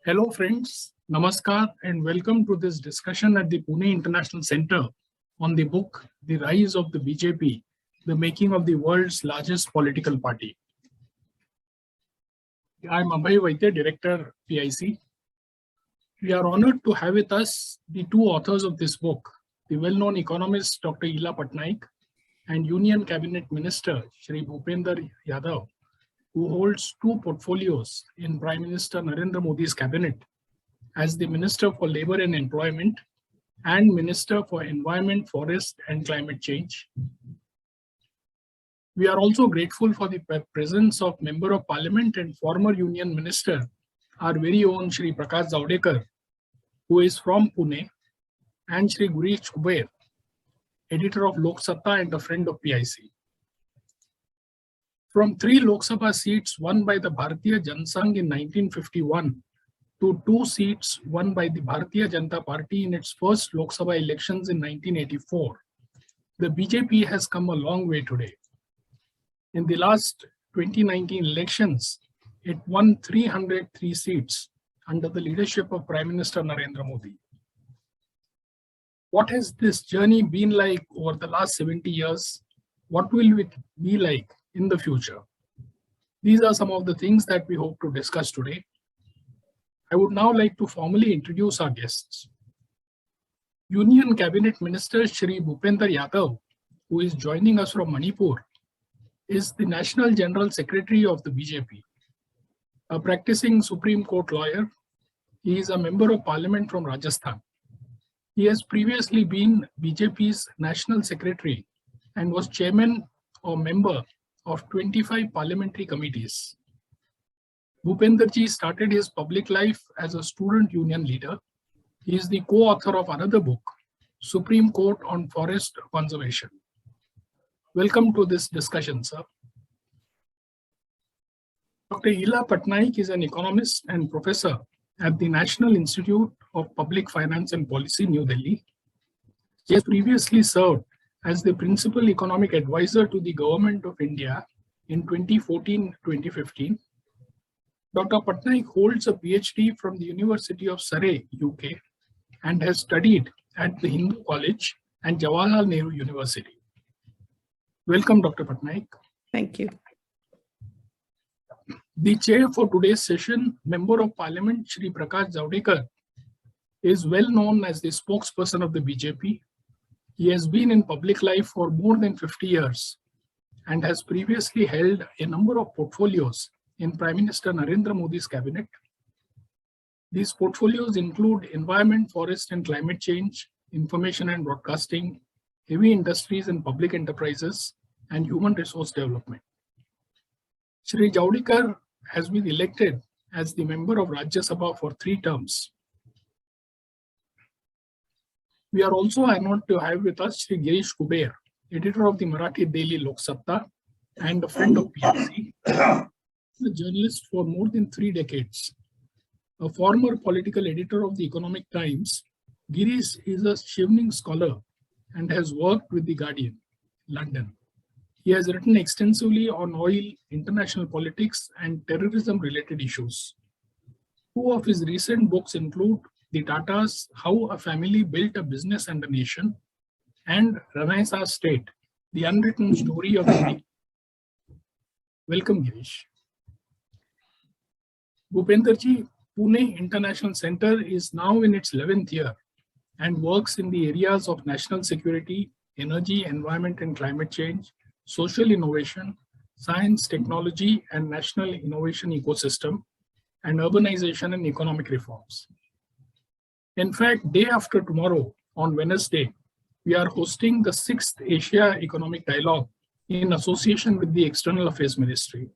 Hello friends, Namaskar and welcome to this discussion at the Pune International Center on the book The Rise of the BJP, the Making of the World's Largest Political Party. I'm Abhay Vaidya, Director, PIC. We are honored to have with us the two authors of this book, the well-known economist Dr. Ila Patnaik and Union Cabinet Minister Shri Bhupender Yadav, who holds two portfolios in Prime Minister Narendra Modi's cabinet as the Minister for Labour and Employment and Minister for Environment, Forest and Climate Change. We are also grateful for the presence of Member of Parliament and former Union Minister, our very own Shri Prakash Javadekar, who is from Pune, and Shri Girish, editor of Loksatta and a friend of PIC. From 3 Lok Sabha seats won by the Bharatiya Janasangh in 1951 to 2 seats won by the Bharatiya Janata Party in its first Lok Sabha elections in 1984, the BJP has come a long way today. In the last 2019 elections, it won 303 seats under the leadership of Prime Minister Narendra Modi. What has this journey been like over the last 70 years? What will it be like in the future? These are some of the things that we hope to discuss today. I would now like to formally introduce our guests. Union Cabinet Minister Shri Bhupender Yadav, who is joining us from Manipur, is the National General Secretary of the BJP. A practicing Supreme Court lawyer, he is a Member of Parliament from Rajasthan. He has previously been BJP's National Secretary and was Chairman or Member of 25 parliamentary committees. Bhupenderji started his public life as a student union leader. He is the co-author of another book, Supreme Court on Forest Conservation. Welcome to this discussion, sir. Dr. Ila Patnaik is an economist and professor at the National Institute of Public Finance and Policy, New Delhi. He has previously served as the principal economic advisor to the Government of India in 2014-2015. Dr. Patnaik holds a PhD from the University of Surrey, UK, and has studied at the Hindu College and Jawaharlal Nehru University. Welcome, Dr. Patnaik. Thank you. The chair for today's session, Member of Parliament Shri Prakash Javadekar, is well known as the spokesperson of the BJP. He has been in public life for more than 50 years and has previously held a number of portfolios in Prime Minister Narendra Modi's cabinet. These portfolios include environment, forest and climate change, information and broadcasting, heavy industries and public enterprises, and human resource development. Shri Javadekar has been elected as the member of Rajya Sabha for 3 terms. We are also honored to have with us Shri Girish, editor of the Marathi daily Loksatta and a friend of PIC, a journalist for more than 3 decades. A former political editor of the Economic Times, Girish is a Chevening scholar and has worked with The Guardian, London. He has written extensively on oil, international politics, and terrorism-related issues. 2 of his recent books include The Tatas, How a Family Built a Business and a Nation, and Renaissance State, The Unwritten Story of India. Welcome, Girish. Bhupenderji, Pune International Center is now in its 11th year and works in the areas of national security, energy, environment and climate change, social innovation, science, technology, and national innovation ecosystem, and urbanization and economic reforms. In fact, day after tomorrow, on Wednesday, we are hosting the 6th Asia Economic Dialogue in association with the External Affairs Ministry.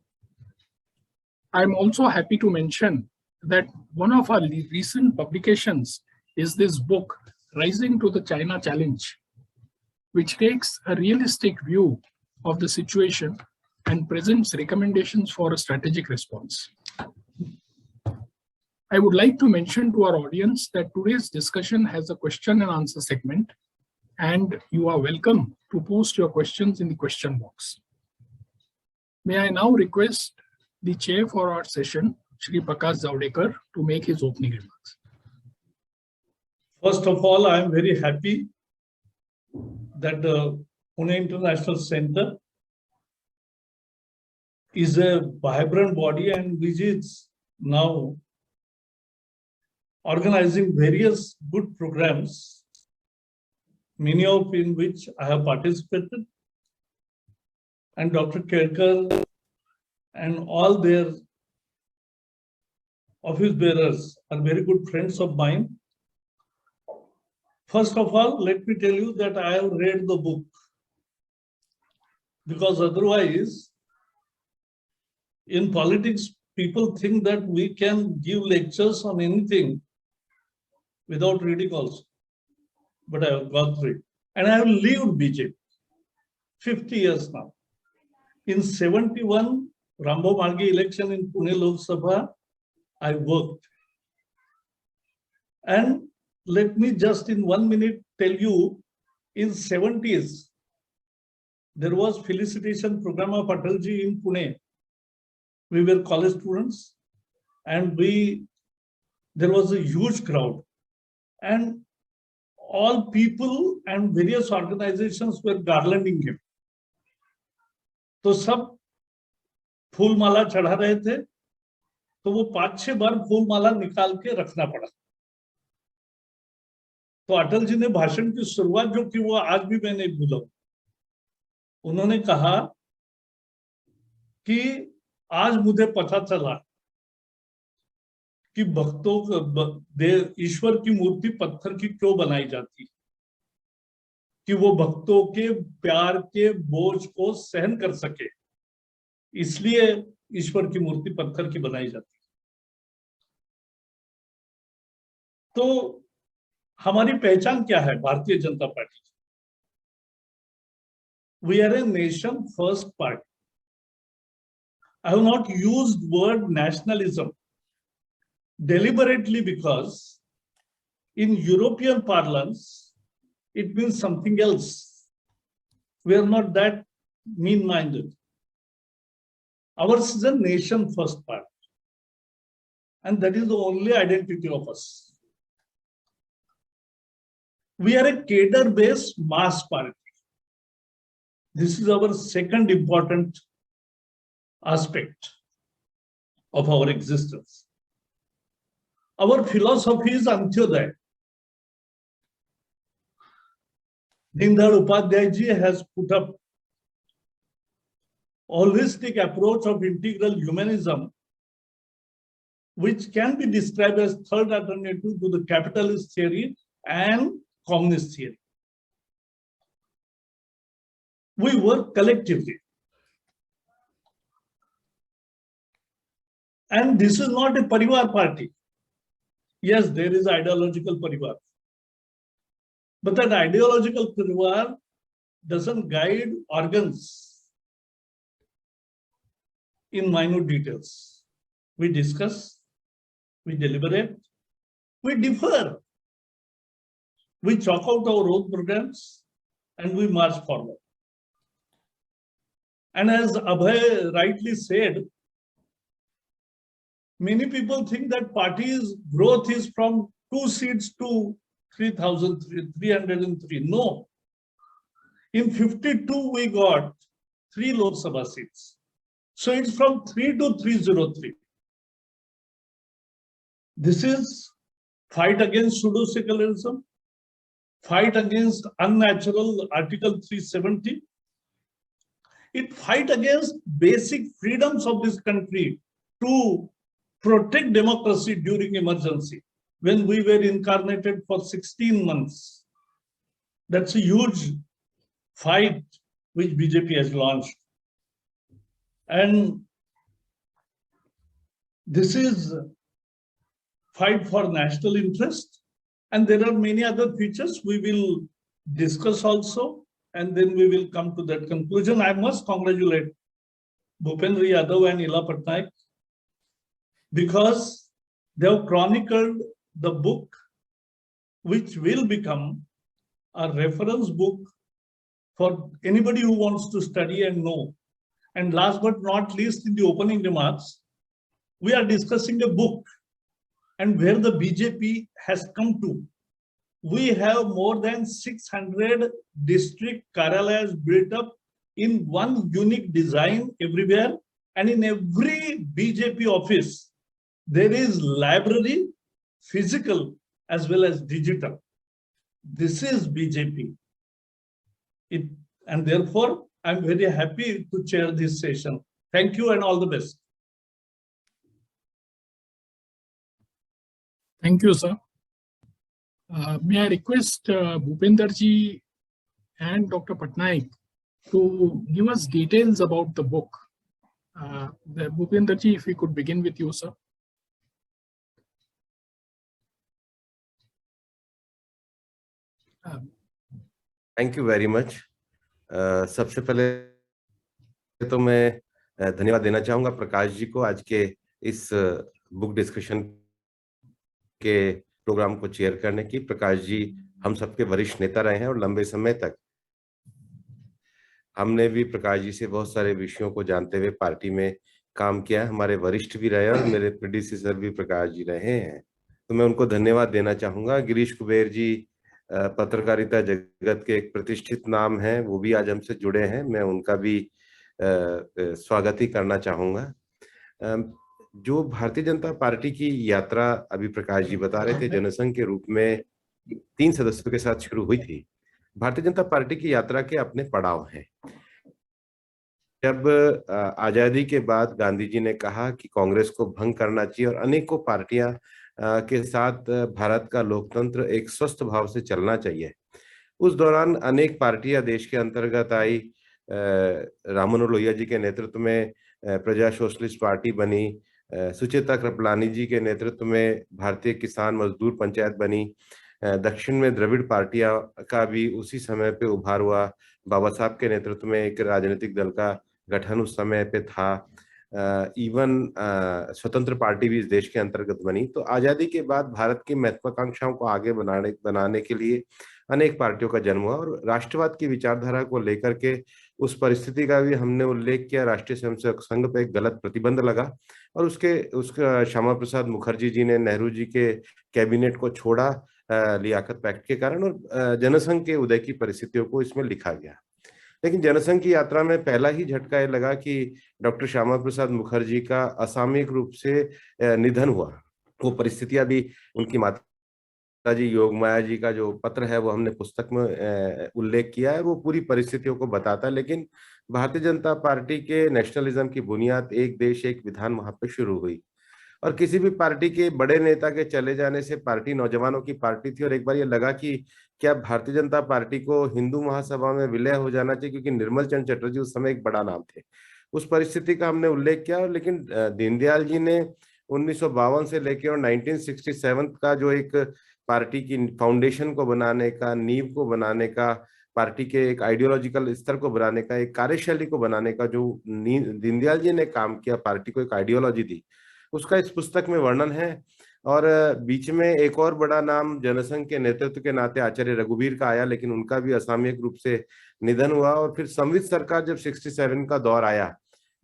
I'm also happy to mention that one of our recent publications is this book, Rising to the China Challenge, which takes a realistic view of the situation and presents recommendations for a strategic response. I would like to mention to our audience that today's discussion has a question and answer segment, and you are welcome to post your questions in the question box. May I now request the chair for our session, Shri Prakash Javadekar to make his opening remarks. First of all, I am very happy that the Pune International Center is a vibrant body and which is now organizing various good programs, many of in which I have participated, and Dr. Kelkar and all their office bearers are very good friends of mine. First of all, let me tell you that I have read the book, because otherwise in politics people think that we can give lectures on anything without reading also. But I have gone through it. And I have lived BJP 50 years now. In 71, Rambho Margi election in Pune Loksatta, I worked. And let me just in 1 minute tell you, in 70s, there was felicitation program of Atalji in Pune. We were college students and there was a huge crowd. And all people and various organizations were garlanding him. तो सब फूल माला चढ़ा रहे थे, तो वो 5-6 बार फूल माला निकाल के रखना पड़ा। तो अटल जी ने भाषण की शुरुआत जो की वो आज भी मैं नहीं भूला। उन्होंने कहा कि आज मुझे पता चला कि भक्तों ईश्वर की मूर्ति पत्थर की क्यों बनाई जाती है, कि वो भक्तों के प्यार के बोझ को सहन कर सके, इसलिए ईश्वर की मूर्ति पत्थर की बनाई जाती है। तो हमारी पहचान क्या है Bharatiya Janata party? We are a nation first party. I have not used word nationalism deliberately because in European parlance, it means something else. We are not that mean-minded. Ours is a nation first party. And that is the only identity of us. We are a cadre-based mass party. This is our second important aspect of our existence. Our philosophy is Antyodaya. Deendayal Upadhyay ji has put up a holistic approach of integral humanism, which can be described as third alternative to the capitalist theory and communist theory. We work collectively. And this is not a parivar party. Yes, there is ideological parivar. But that ideological parivar doesn't guide organs in minute details. We discuss, we deliberate, we differ. We chalk out our own programs and we march forward. And as Abhay rightly said, many people think that party's growth is from 2 seats to 3,303. No. In 52, we got 3 Lok Sabha seats. So it's from 3 to 303. This is fight against pseudo-secularism, fight against unnatural Article 370. It fight against basic freedoms of this country to protect democracy during emergency. When we were incarnated for 16 months, that's a huge fight which BJP has launched. And this is fight for national interest. And there are many other features we will discuss also. And then we will come to that conclusion. I must congratulate Bhupender Yadav and Ila Patnaik because they have chronicled the book which will become a reference book for anybody who wants to study and know. And last but not least, in the opening remarks, we are discussing a book and where the BJP has come to. We have more than 600 district Karyalayas built up in one unique design everywhere. And in every BJP office, there is library, physical as well as digital. This is BJP. And therefore, I'm very happy to chair this session. Thank you and all the best. Thank you, sir. May I request Bhupender ji and Dr. Patnaik to give us details about the book. Bhupender ji, if we could begin with you, sir. Thank you very much. सबसे पहले तो मैं धन्यवाद देना चाहूंगा प्रकाश जी को आज के इस बुक डिस्कशन के प्रोग्राम को चेयर करने की। प्रकाश जी हम सबके वरिष्ठ नेता रहे हैं और लंबे समय तक हमने भी प्रकाश जी से बहुत सारे विषयों को जानते हुए पार्टी में काम किया है। हमारे वरिष्ठ भी रहे और मेरे प्रेडिसेसर भी प्रकाश जी रहे हैं, तो मैं उनको धन्यवाद देना चाहूंगा। गिरीश कुबेर जी पत्रकारिता जगत के एक प्रतिष्ठित नाम हैं, वो भी आज हमसे जुड़े हैं, मैं उनका भी स्वागत ही करना चाहूंगा। जो भारतीय जनता पार्टी की यात्रा अभी प्रकाश जी बता रहे थे, जनसंघ के रूप में 3 सदस्यों के साथ शुरू हुई थी। भारतीय जनता पार्टी की यात्रा के अपने पड़ाव हैं। जब आजादी के बाद गांधी जी ने कहा कि कांग्रेस को भंग करना चाहिए और अनेकों पार्टियां के साथ भारत का लोकतंत्र एक स्वस्थ भाव से चलना चाहिए, उस दौरान अनेक पार्टियां देश के अंतर्गत आई। राममनोहर लोहिया जी के नेतृत्व में प्रजा सोशलिस्ट पार्टी बनी, सुचेता कृपलानी जी के नेतृत्व में भारतीय किसान मजदूर पंचायत बनी, दक्षिण में द्रविड़ पार्टियां का भी उसी समय पे उभार हुआ, बाबा साहब के नेतृत्व में एक राजनीतिक दल का गठन उस समय पे था, इवन स्वतंत्र पार्टी भी इस देश के अंतर्गत बनी। तो आजादी के बाद भारत की महत्वाकांक्षाओं को आगे बनाने के लिए अनेक पार्टियों का जन्म हुआ और राष्ट्रवाद की विचारधारा को लेकर के उस परिस्थिति का भी हमने उल्लेख किया। राष्ट्रीय स्वयंसेवक संघ पे एक गलत प्रतिबंध लगा और उसका श्यामा प्रसाद मुखर्जी जी ने नेहरू जी के कैबिनेट को छोड़ा लियाकत पैक्ट के कारण, और जनसंघ के उदय की परिस्थितियों को इसमें लिखा गया। लेकिन जनसंघ की यात्रा में पहला ही झटका ये लगा कि डॉक्टर श्यामा प्रसाद मुखर्जी का असामयिक रूप से निधन हुआ। वो परिस्थितियां भी उनकी माता जी योगमाया जी का जो पत्र है वो हमने पुस्तक में उल्लेख किया है, वो पूरी परिस्थितियों को बताता है। लेकिन भारतीय जनता पार्टी के नेशनलिज्म की बुनियाद एक देश एक विधान वहां पे शुरू हुई और किसी भी पार्टी के बड़े नेता के चले जाने से पार्टी नौजवानों की पार्टी थी और एक बार ये लगा कि क्या भारतीय जनता पार्टी को हिंदू महासभा में विलय हो जाना चाहिए, क्योंकि निर्मल चंद्र चटर्जी उस समय एक बड़ा नाम थे। उस परिस्थिति का हमने उल्लेख किया। लेकिन दीनदयाल जी ने 1952 से लेकर और 1967 का जो एक पार्टी की फाउंडेशन को बनाने का, नींव को बनाने का, पार्टी के एक आइडियोलॉजिकल स्तर को बनाने का, एक कार्यशैली को बनाने का जो दीनदयाल जी ने काम किया, पार्टी को एक आइडियोलॉजी दी, उसका इस पुस्तक में वर्णन है। और बीच में एक और बड़ा नाम जनसंघ के नेतृत्व के नाते आचार्य रघुवीर का आया, लेकिन उनका भी असामयिक रूप से निधन हुआ। और फिर संवित सरकार जब 67 का दौर आया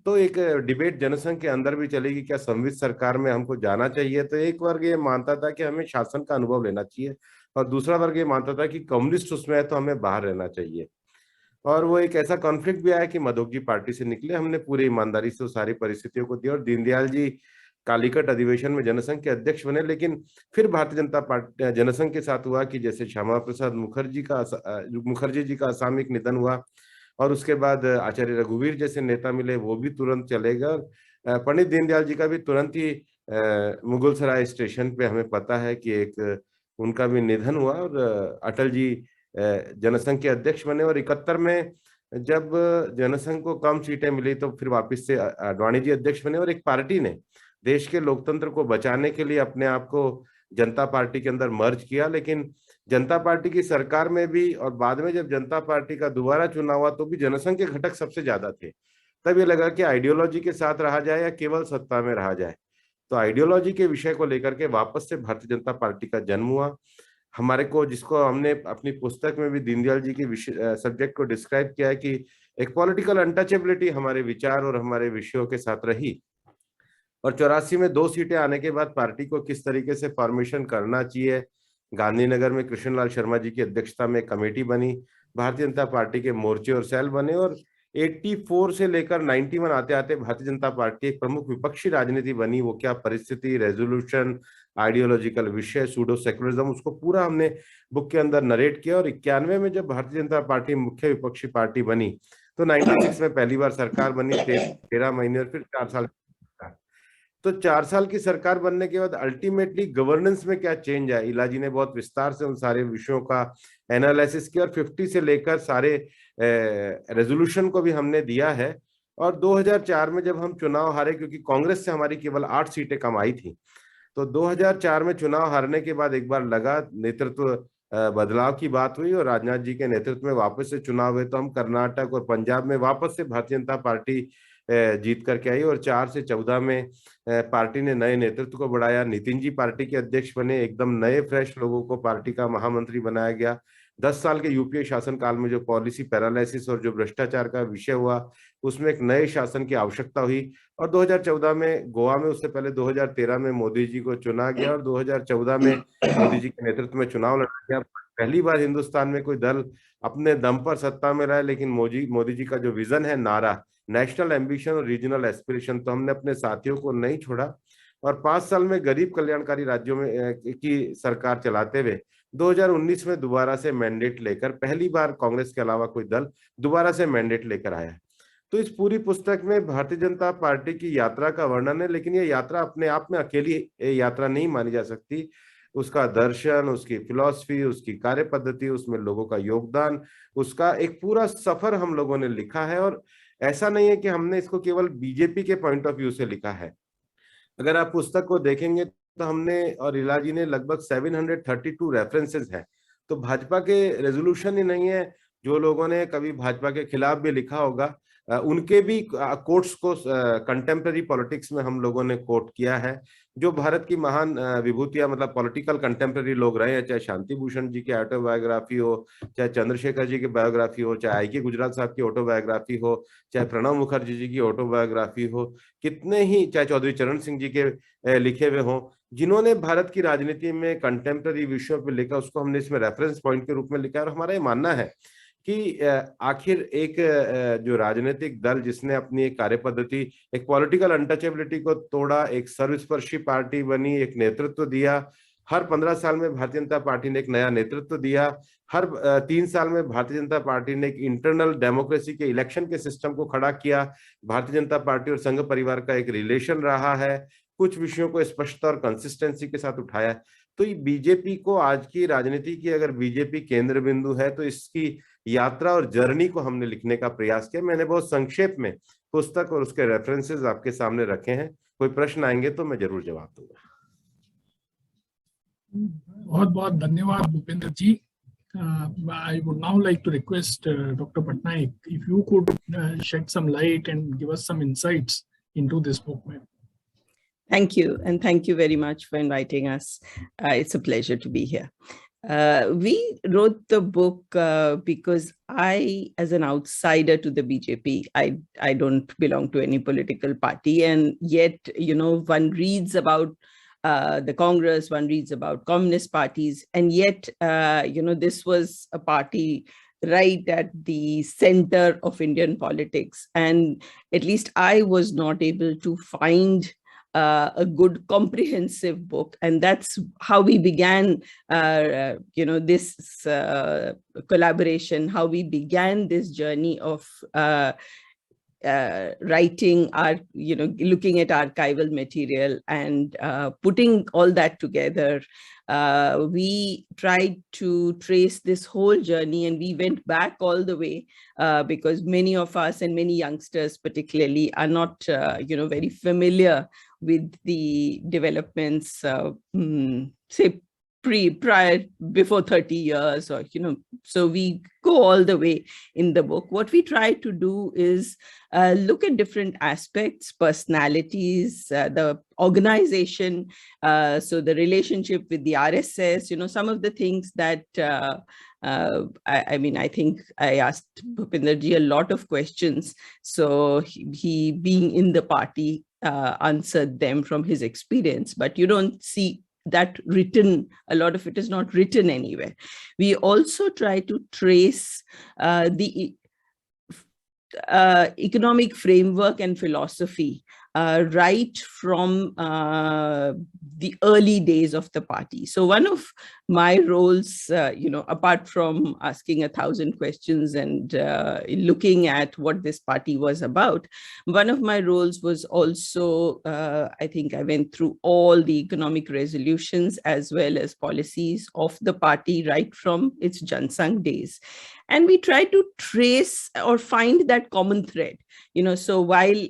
तो एक डिबेट जनसंघ के अंदर भी चली कि क्या संवित सरकार में हमको जाना चाहिए। तो एक वर्ग ये मानता था कि हमें शासन का अनुभव लेना चाहिए और दूसरा वर्ग ये मानता था कि कम्युनिस्ट उसमें है तो हमें बाहर रहना चाहिए। और वो एक ऐसा कॉन्फ्लिक्ट भी आया कि मधोकी पार्टी से निकले। हमने पूरी ईमानदारी से उस सारी परिस्थितियों को दी और दीनदयाल जी कालीकट अधिवेशन में जनसंघ के अध्यक्ष बने। लेकिन फिर भारतीय जनता पार्टी जनसंघ के साथ हुआ कि जैसे श्यामा प्रसाद मुखर्जी जी का असामयिक निधन हुआ और उसके बाद आचार्य रघुवीर जैसे नेता मिले, वो भी तुरंत चले गए। पंडित दीनदयाल जी का भी तुरंत ही मुगलसराय स्टेशन पे हमें पता है कि एक उनका भी निधन हुआ और अटल जी जनसंघ के अध्यक्ष बने। और 71 में जब जनसंघ को कम सीटें मिली तो फिर वापस से आडवाणी जी अध्यक्ष बने और एक पार्टी ने देश के लोकतंत्र को बचाने के लिए अपने आप को जनता पार्टी के अंदर मर्ज किया। लेकिन जनता पार्टी की सरकार में भी और बाद में जब जनता पार्टी का दोबारा चुनाव हुआ तो भी जनसंघ के घटक सबसे ज्यादा थे। तब ये लगा कि आइडियोलॉजी के साथ रहा जाए या केवल सत्ता में रहा जाए। तो आइडियोलॉजी के विषय को लेकर के वापस से भारतीय जनता पार्टी का जन्म हुआ। हमारे को, जिसको हमने अपनी पुस्तक में भी दीनदयाल जी की सब्जेक्ट को डिस्क्राइब किया है कि एक पॉलिटिकल अनटचेबिलिटी हमारे विचार और हमारे विषयों के साथ रही। और 84 में 2 सीटें आने के बाद पार्टी को किस तरीके से फॉर्मेशन करना चाहिए। गांधीनगर में कृष्णलाल शर्मा जी की अध्यक्षता में कमेटी बनी, भारतीय जनता पार्टी के मोर्चे और सेल बने, और 84 से लेकर 91 आते आते भारतीय जनता पार्टी एक प्रमुख विपक्षी राजनीति बनी। वो क्या परिस्थिति, रेजोल्यूशन, आइडियोलॉजिकल विषय, सूडो सेकुलरिज्म, उसको पूरा हमने बुक के अंदर नरेट किया। और 91 में जब भारतीय जनता पार्टी मुख्य विपक्षी पार्टी बनी तो 96 में पहली बार सरकार बनी, 13 महीने और फिर 4 साल। तो 4 साल की सरकार बनने के बाद अल्टीमेटली गवर्नेंस में क्या चेंज आया, इला जी ने बहुत विस्तार से उन सारे विषयों का एनालिसिस किया और 50 से लेकर सारे रेजोल्यूशन को भी हमने दिया है। और 2004 में जब हम चुनाव हारे, क्योंकि कांग्रेस से हमारी केवल 8 सीटें कम आई थी, तो 2004 में चुनाव हारने के बाद एक बार लगा नेतृत्व बदलाव की बात हुई और राजनाथ जी के नेतृत्व में वापस से चुनाव हुए। तो हम कर्नाटक और पंजाब में वापस से भारतीय जनता पार्टी जीत करके आई और 4 से 14 में पार्टी ने नए नेतृत्व को बढ़ाया। नितिन जी पार्टी के अध्यक्ष बने, एकदम नए फ्रेश लोगों को पार्टी का महामंत्री बनाया गया। 10 साल के यूपीए शासन काल में जो पॉलिसी पैरालिसिस और जो भ्रष्टाचार का विषय हुआ, उसमें एक नए शासन की आवश्यकता हुई। और 2014 में गोवा में, उससे पहले 2013 में मोदी जी को चुना गया और 2014 में मोदी जी के नेतृत्व में चुनाव लड़ा गया। पहली बार हिंदुस्तान में कोई दल अपने दम पर सत्ता में रहा है, लेकिन मोदी जी का जो विजन है, नारा नेशनल एम्बिशन और रीजनल एस्पिरेशन, तो हमने अपने साथियों को नहीं छोड़ा। और 5 साल में गरीब कल्याणकारी राज्यों में की सरकार चलाते हुए 2019 में दोबारा से मैंडेट लेकर, पहली बार कांग्रेस के अलावा कोई दल दोबारा से मैंडेट लेकर आया है। तो इस पूरी पुस्तक में भारतीय जनता पार्टी की यात्रा का वर्णन है, लेकिन ये यात्रा अपने आप में अकेली यात्रा नहीं मानी जा सकती। उसका दर्शन, उसकी फिलॉसफी, उसकी कार्य पद्धति, उसमें लोगों का योगदान, उसका एक पूरा सफर हम लोगों ने लिखा है। और ऐसा नहीं है कि हमने इसको केवल बीजेपी के पॉइंट ऑफ व्यू से लिखा है। अगर आप पुस्तक को देखेंगे तो हमने और इला जी ने लगभग 732 रेफरेंसेस है। तो भाजपा के रेजोल्यूशन ही नहीं है, जो लोगों ने कभी भाजपा के खिलाफ भी लिखा होगा उनके भी कोट्स को कंटेम्प्रेरी पॉलिटिक्स में हम लोगों ने कोट किया है। जो भारत की महान विभूतियां, मतलब पॉलिटिकल कंटेम्प्रेरी लोग रहे हैं, चाहे शांति भूषण जी की ऑटोबायोग्राफी हो, चाहे चंद्रशेखर जी की बायोग्राफी हो, चाहे आई.के. गुजराल साहब की ऑटोबायोग्राफी हो, चाहे प्रणब मुखर्जी जी की ऑटोबायोग्राफी हो, कितने ही, चाहे चौधरी चरण सिंह जी के लिखे हुए हों, जिन्होंने भारत की राजनीति में कंटेम्प्रेरी विषयों पर लिखा, उसको हमने इसमें रेफरेंस पॉइंट के रूप में लिखा है। और हमारा ये मानना है कि आखिर एक जो राजनीतिक दल जिसने अपनी एक कार्य पद्धति, एक पॉलिटिकल अनटचेबिलिटी को तोड़ा, एक सर्वस्पर्शी पार्टी बनी, एक नेतृत्व दिया, हर 15 साल में भारतीय जनता पार्टी ने एक नया नेतृत्व दिया, हर 3 साल में भारतीय जनता पार्टी ने एक इंटरनल डेमोक्रेसी के इलेक्शन के सिस्टम को खड़ा किया, भारतीय जनता पार्टी और संघ परिवार का एक रिलेशन रहा है, कुछ विषयों को स्पष्टता और कंसिस्टेंसी के साथ उठाया। तो ये बीजेपी को, आज की राजनीति की अगर बीजेपी केंद्र बिंदु है, तो इसकी यात्रा और जर्नी को हमने लिखने का प्रयास किया। मैंने बहुत संक्षेप में पुस्तक और उसके रेफरेंसेस आपके सामने रखे हैं। कोई प्रश्न आएंगे तो मैं जरूर जवाब दूंगा। बहुत बहुत धन्यवाद भूपेंद्र जी। I would now like to request Dr. Patnaik, if you could shed some light and give us some insights into this book, ma'am. Thank you. And thank you very much for inviting us. It's a pleasure to be here. We wrote the book because I, as an outsider to the BJP, I don't belong to any political party. And yet, you know, one reads about the Congress, one reads about communist parties. And yet, you know, this was a party right at the center of Indian politics. And at least I was not able to find a good comprehensive book, and that's how we began you know, this collaboration, how we began this journey of writing our, you know, looking at archival material and putting all that together. We tried to trace this whole journey, and we went back all the way because many of us and many youngsters particularly are not, you know, very familiar with the developments, say prior, before 30 years, or, you know, so we go all the way in the book. What we try to do is look at different aspects, personalities, the organization, so the relationship with the RSS, you know, some of the things that, I mean, I think I asked Bhupender ji a lot of questions. So he being in the party, answered them from his experience, but you don't see that written. A lot of it is not written anywhere. We also try to trace the economic framework and philosophy right from the early days of the party. So one of my roles, apart from asking 1,000 questions and looking at what this party was about, one of my roles was also, I think I went through all the economic resolutions as well as policies of the party right from its Jansang days. And we try to trace or find that common thread. So while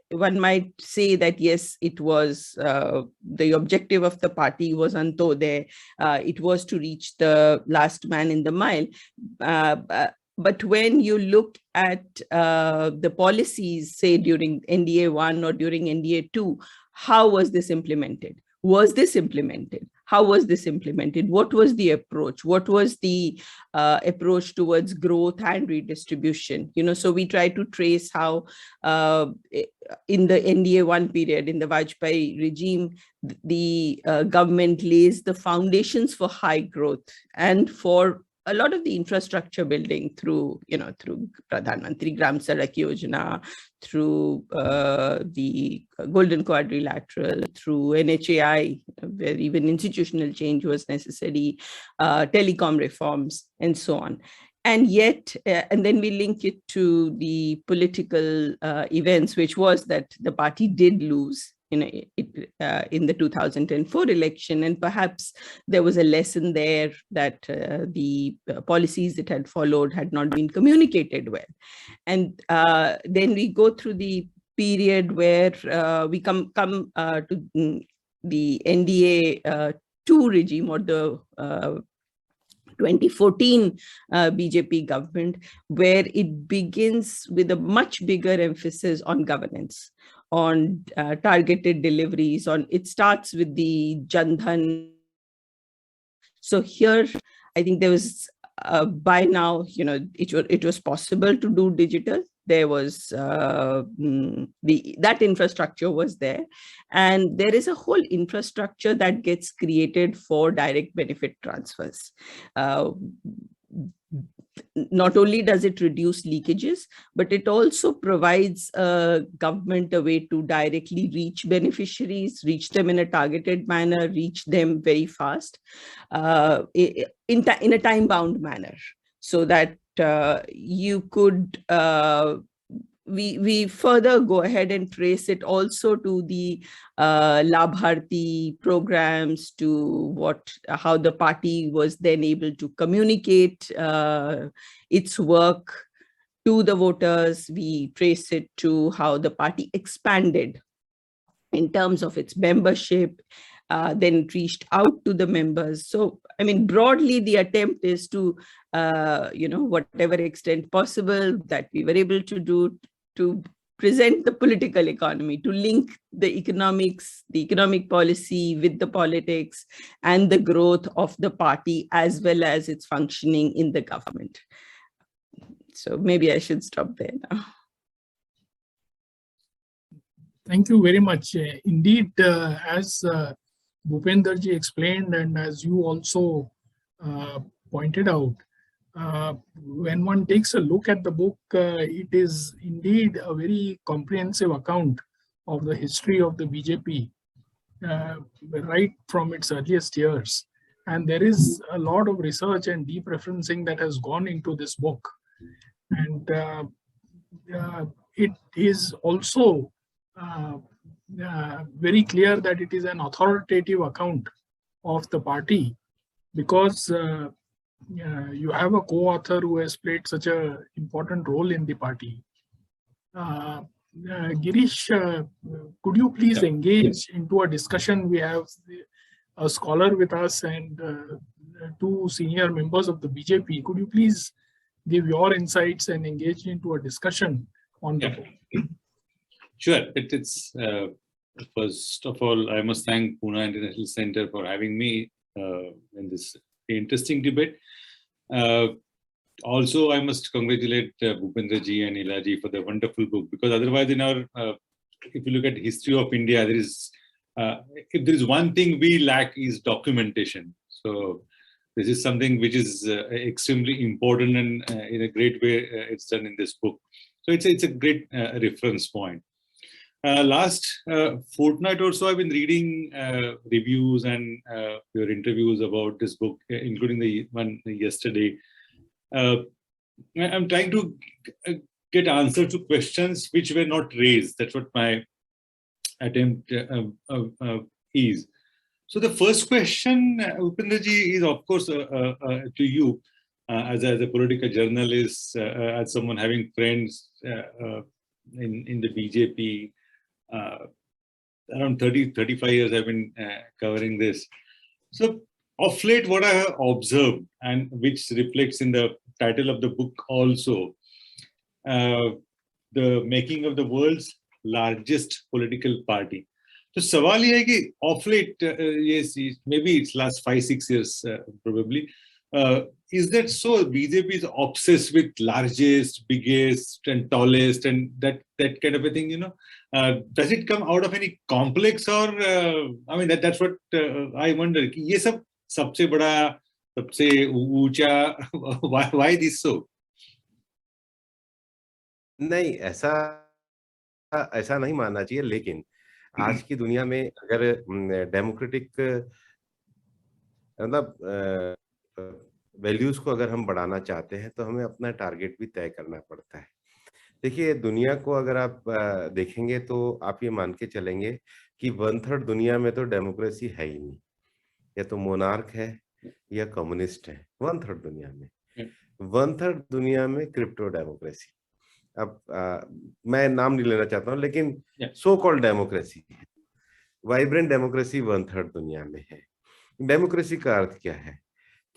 one might say that, yes, it was the objective of the party was Antodaya, it was to reach the last man in the mile. But when you look at the policies, say during NDA 1 or during NDA 2, how was this implemented? Was this implemented? How was this implemented? What was the approach? What was the approach towards growth and redistribution? So we try to trace how in the NDA 1 period, in the Vajpayee regime, the government lays the foundations for high growth and for a lot of the infrastructure building through Pradhan Mantri Gram Sadak Yojana, through the Golden Quadrilateral, through NHAI, where even institutional change was necessary, telecom reforms, and so on. And yet, and then we link it to the political events, which was that the party did lose in the 2004 election, and perhaps there was a lesson there that the policies it had followed had not been communicated well. And then we go through the period where we come to the NDA 2 regime, or the 2014 BJP government, where it begins with a much bigger emphasis on governance, on targeted deliveries, it starts with the Jan Dhan. So here, I think there was, by now, it was possible to do digital. There was that infrastructure was there, and there is a whole infrastructure that gets created for direct benefit transfers. Not only does it reduce leakages, but it also provides government a way to directly reach beneficiaries, reach them in a targeted manner, reach them very fast, in a time-bound manner, so that you could, we further go ahead and trace it also to the Labharti programs, to how the party was then able to communicate its work to the voters. We trace it to how the party expanded in terms of its membership, then it reached out to the members. So, I mean, broadly, the attempt is to, whatever extent possible that we were able to do, to present the political economy, to link the economics, the economic policy with the politics and the growth of the party, as well as its functioning in the government. So maybe I should stop there now. Thank you very much. Indeed, as Bhupender ji explained, and as you also pointed out, when one takes a look at the book, it is indeed a very comprehensive account of the history of the BJP, right from its earliest years. And there is a lot of research and deep referencing that has gone into this book. And it is also very clear that it is an authoritative account of the party, because you have a co-author who has played such an important role in the party. Girish, could you please engage into a discussion? We have a scholar with us and 2 senior members of the BJP. Could you please give your insights and engage into a discussion on the book? Sure. It's first of all, I must thank Pune International Center for having me in this interesting debate. Also, I must congratulate Bhupender ji and Ila ji for the wonderful book, because otherwise in our if you look at history of India, there is if there is one thing we lack is documentation. So this is something which is extremely important, and in a great way it's done in this book. So it's a great reference point. Last fortnight or so, I've been reading reviews and your interviews about this book, including the one yesterday. I'm trying to get answers to questions which were not raised. That's what my attempt is. So the first question, Bhupenderji, is of course to you as a political journalist, as someone having friends in the BJP. Around 35 years I've been covering this. So of late, what I have observed, and which reflects in the title of the book also, the making of the world's largest political party. So सवाल ये है कि of late, yes, maybe it's last 5-6 years probably, is that so? BJP is obsessed with largest, biggest, and tallest, and that kind of a thing, you know. Does it come out of any complex, or I mean that's what I wonder. कि ये सब सबसे बड़ा, सबसे ऊंचा, why this so? नहीं, ऐसा नहीं मानना चाहिए, लेकिन आज की दुनिया में अगर डेमोक्रेटिक मतलब वैल्यूज को अगर हम बढ़ाना चाहते हैं तो हमें अपना टारगेट भी तय करना पड़ता है। देखिए, दुनिया को अगर आप देखेंगे तो आप ये मान के चलेंगे कि 1/3 दुनिया में तो डेमोक्रेसी है ही नहीं, या तो मोनार्क है या कम्युनिस्ट है। 1/3 दुनिया में, 1/3 दुनिया में क्रिप्टो डेमोक्रेसी। अब मैं नाम नहीं लेना चाहता हूँ, लेकिन सो कॉल्ड डेमोक्रेसी है। वाइब्रेंट डेमोक्रेसी 1/3 दुनिया में है। डेमोक्रेसी का अर्थ क्या है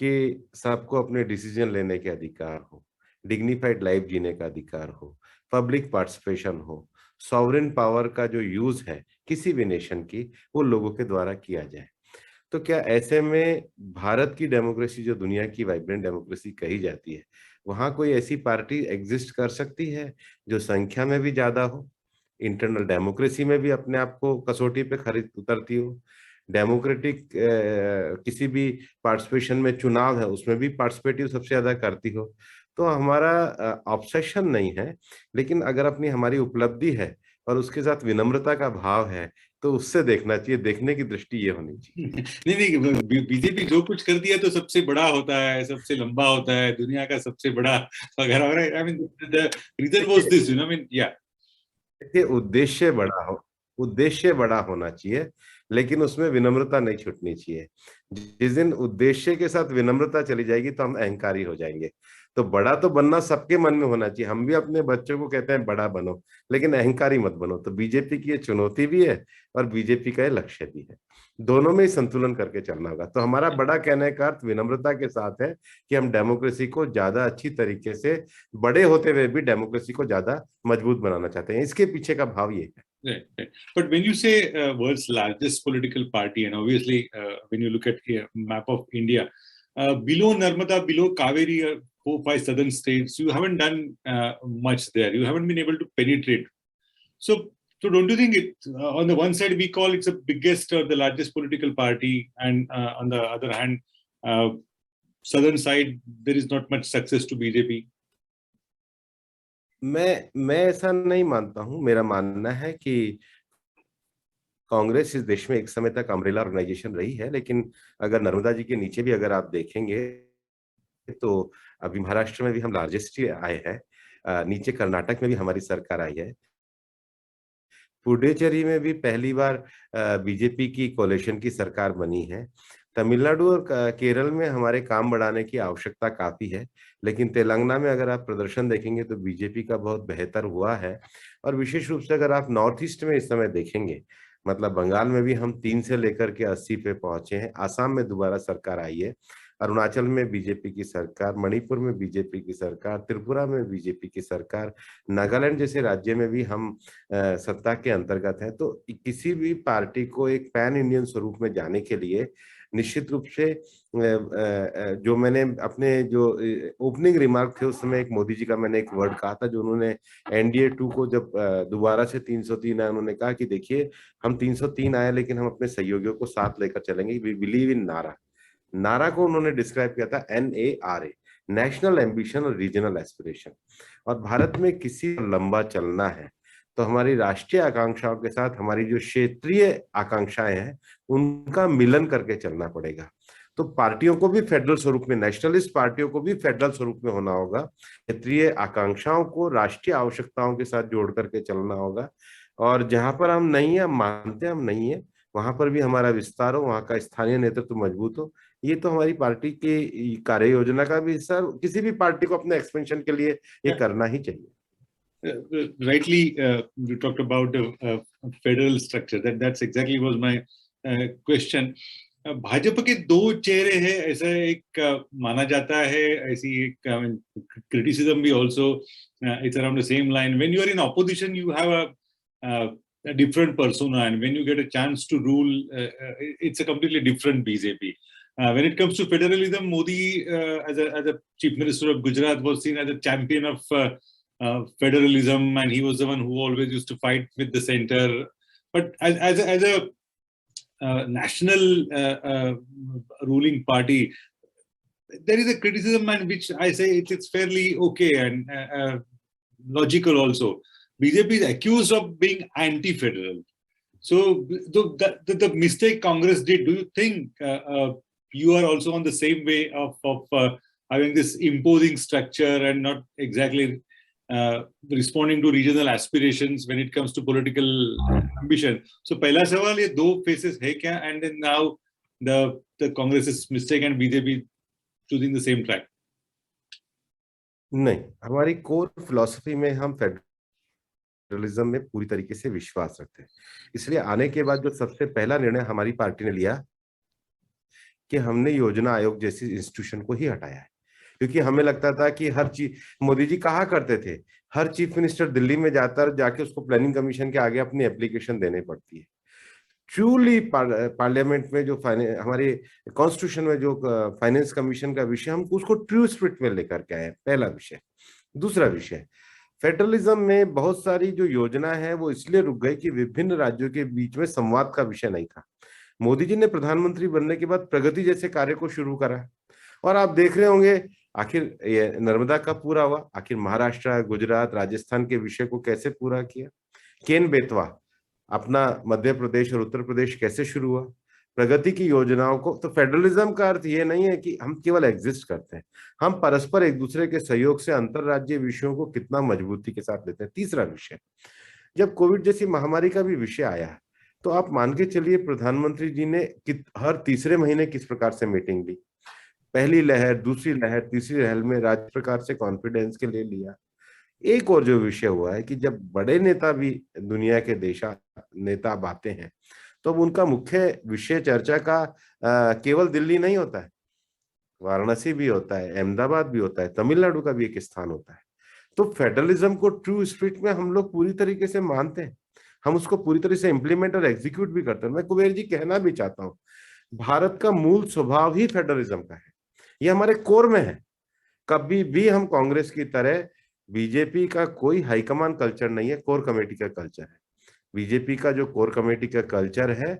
कि सबको अपने डिसीजन लेने के अधिकार हो, डिग्निफाइड लाइफ जीने का अधिकार हो, पब्लिक पार्टिसिपेशन हो, सॉवरेन पावर का जो यूज है किसी भी नेशन की, वो लोगों के द्वारा किया जाए। तो क्या ऐसे में भारत की डेमोक्रेसी, जो दुनिया की वाइब्रेंट डेमोक्रेसी कही जाती है, वहां कोई ऐसी पार्टी एग्जिस्ट कर सकती है जो संख्या में भी ज्यादा हो, इंटरनल डेमोक्रेसी में भी अपने आप को कसौटी पे खरीद उतरती हो, डेमोक्रेटिक किसी भी पार्टिसिपेशन में चुनाव है उसमें भी पार्टिसिपेटिव सबसे ज्यादा करती हो? तो हमारा ऑब्सेशन नहीं है, लेकिन अगर अपनी हमारी उपलब्धि है और उसके साथ विनम्रता का भाव है तो उससे देखना चाहिए, देखने की दृष्टि ये होनी चाहिए। नहीं, बीजेपी जो कुछ कर दिया तो सबसे बड़ा होता है, सबसे लंबा होता है, दुनिया का सबसे बड़ा वगैरह। I mean the reason was this, you know, I mean या देखिए, उद्देश्य बड़ा होना चाहिए, लेकिन उसमें विनम्रता नहीं छूटनी चाहिए। जिस दिन उद्देश्य के साथ विनम्रता चली जाएगी तो हम अहंकारी हो जाएंगे। तो बड़ा तो बनना सबके मन में होना चाहिए। हम भी अपने बच्चों को कहते हैं बड़ा बनो, लेकिन अहंकारी मत बनो। तो बीजेपी की ये चुनौती भी है और बीजेपी का ये लक्ष्य भी है। दोनों में ही संतुलन करके चलना होगा। तो हमारा बड़ा कहने का अर्थ विनम्रता के साथ है कि हम डेमोक्रेसी को ज्यादा अच्छी तरीके से, बड़े होते हुए भी डेमोक्रेसी को ज्यादा मजबूत बनाना चाहते हैं। इसके पीछे का भाव ये है। Right. But when you say world's largest political party, and obviously when you look at a map of India, below Narmada, below Kaveri, 4-5 southern states, you haven't done much there. You haven't been able to penetrate. So don't you think it? On the one side, we call it's the biggest or the largest political party, and on the other hand, southern side, there is not much success to BJP. मैं ऐसा नहीं मानता हूं। मेरा मानना है कि कांग्रेस इस देश में एक समय तक अम्ब्रेला ऑर्गेनाइजेशन रही है, लेकिन अगर नर्मदा जी के नीचे भी अगर आप देखेंगे तो अभी महाराष्ट्र में भी हम लार्जेस्ट आए हैं, नीचे कर्नाटक में भी हमारी सरकार आई है, पुडुचेरी में भी पहली बार बीजेपी की कोalition की सरकार बनी है, तमिलनाडु और केरल में हमारे काम बढ़ाने की आवश्यकता काफी है, लेकिन तेलंगाना में अगर आप प्रदर्शन देखेंगे तो बीजेपी का बहुत बेहतर हुआ है। और विशेष रूप से अगर आप नॉर्थ ईस्ट में इस समय देखेंगे, मतलब बंगाल में भी हम 3 से लेकर के 80 पे पहुंचे हैं, आसाम में दोबारा सरकार आई है, अरुणाचल में बीजेपी की सरकार, मणिपुर में बीजेपी की सरकार, त्रिपुरा में बीजेपी की सरकार, नागालैंड जैसे राज्य में भी हम सत्ता के अंतर्गत हैं। तो किसी भी पार्टी को एक पैन इंडियन स्वरूप में जाने के लिए निश्चित रूप से जो मैंने अपने जो ओपनिंग रिमार्क थे उस समय एक मोदी जी का मैंने एक वर्ड कहा था, जो उन्होंने एनडीए 2 को जब दोबारा से 303 आए, उन्होंने कहा कि देखिए हम 303 आए लेकिन हम अपने सहयोगियों को साथ लेकर चलेंगे, वी बिलीव इन नारा। नारा को उन्होंने डिस्क्राइब किया था NARA, नेशनल एम्बिशन और रीजनल एस्पिरेशन। और भारत में किसी लंबा चलना है तो हमारी राष्ट्रीय आकांक्षाओं के साथ हमारी जो क्षेत्रीय आकांक्षाएं हैं उनका मिलन करके चलना पड़ेगा। तो पार्टियों को भी फेडरल स्वरूप में, नेशनलिस्ट पार्टियों को भी फेडरल स्वरूप में होना होगा, क्षेत्रीय आकांक्षाओं को राष्ट्रीय आवश्यकताओं के साथ जोड़ करके चलना होगा। और जहां पर हम नहीं है, मानते हम नहीं है, वहां पर भी हमारा विस्तार हो, वहां का स्थानीय नेतृत्व मजबूत हो। ये तो हमारी पार्टी की कार्य योजना का भी हिस्सा, किसी भी पार्टी को अपने एक्सपेंशन के लिए ये करना ही चाहिए। Rightly, you talked about the federal structure. That's exactly was my question. Bhajpa के दो चेहरे हैं ऐसा एक माना जाता है, ऐसी एक criticism भी also it's around the same line. When you are in opposition, you have a different persona, and when you get a chance to rule, it's a completely different BJP. When it comes to federalism, Modi as a chief minister of Gujarat was seen as a champion of federalism, and he was the one who always used to fight with the center. But as a national ruling party, there is a criticism, and which I say it's fairly okay and logical also. BJP is accused of being anti-federal. So the mistake Congress did, do you think you are also on the same way of having this imposing structure and not exactly responding to regional aspirations when it comes to political ambition? So पहला सवाल, ये दो faces है क्या, and then now the Congress's mistake and BJP choosing the same track? नहीं, हमारी core philosophy में हम फेडरलिज्म में पूरी तरीके से विश्वास रखते हैं। इसलिए आने के बाद जो सबसे पहला निर्णय हमारी पार्टी ने लिया कि हमने योजना आयोग जैसी इंस्टीट्यूशन को ही हटाया है, क्योंकि हमें लगता था कि हर चीज, मोदी जी कहा करते थे हर चीफ मिनिस्टर दिल्ली में जाके उसको प्लानिंग कमीशन के आगे अपनी एप्लीकेशन देने पड़ती है। ट्रूली पार्लियामेंट में जो हमारे कॉन्स्टिट्यूशन में जो फाइनेंस कमीशन का विषय, हम उसको ट्रू स्पिरिट में लेकर के आए, पहला विषय। दूसरा विषय, फेडरलिज्म में बहुत सारी जो योजना है वो इसलिए रुक गई कि विभिन्न राज्यों के बीच में संवाद का विषय नहीं था। मोदी जी ने प्रधानमंत्री बनने के बाद प्रगति जैसे कार्य को शुरू करा, और आप देख रहे होंगे आखिर ये नर्मदा कब पूरा हुआ, आखिर महाराष्ट्र, गुजरात, राजस्थान के विषय को कैसे पूरा किया, केन बेतवा अपना मध्य प्रदेश और उत्तर प्रदेश कैसे शुरू हुआ, प्रगति की योजनाओं को। तो फेडरलिज्म का अर्थ ये नहीं है कि हम केवल एग्जिस्ट करते हैं, हम परस्पर एक दूसरे के सहयोग से अंतरराज्यीय विषयों को कितना मजबूती के साथ लेते हैं। तीसरा विषय, जब कोविड जैसी महामारी का भी विषय आया तो आप मान के चलिए प्रधानमंत्री जी ने हर तीसरे महीने किस प्रकार से मीटिंग ली, पहली लहर, दूसरी लहर, तीसरी लहर में राज्य प्रकार से कॉन्फिडेंस के लिए लिया। एक और जो विषय हुआ है कि जब बड़े नेता भी दुनिया के नेता आते हैं तो अब उनका मुख्य विषय चर्चा का केवल दिल्ली नहीं होता है, वाराणसी भी होता है, अहमदाबाद भी होता है, तमिलनाडु का भी एक स्थान होता है। तो फेडरलिज्म को ट्रू स्पिरिट में हम लोग पूरी तरीके से मानते हैं, हम उसको पूरी तरह से इम्प्लीमेंट और एग्जीक्यूट भी करते हैं। मैं कुबेर जी कहना भी चाहता हूँ, भारत का मूल स्वभाव ही फेडरलिज्म का है, ये हमारे कोर में है। कभी भी हम कांग्रेस की तरह, बीजेपी का कोई हाईकमान कल्चर नहीं है, कोर कमेटी का कल्चर है। बीजेपी का जो कोर कमेटी का कल्चर है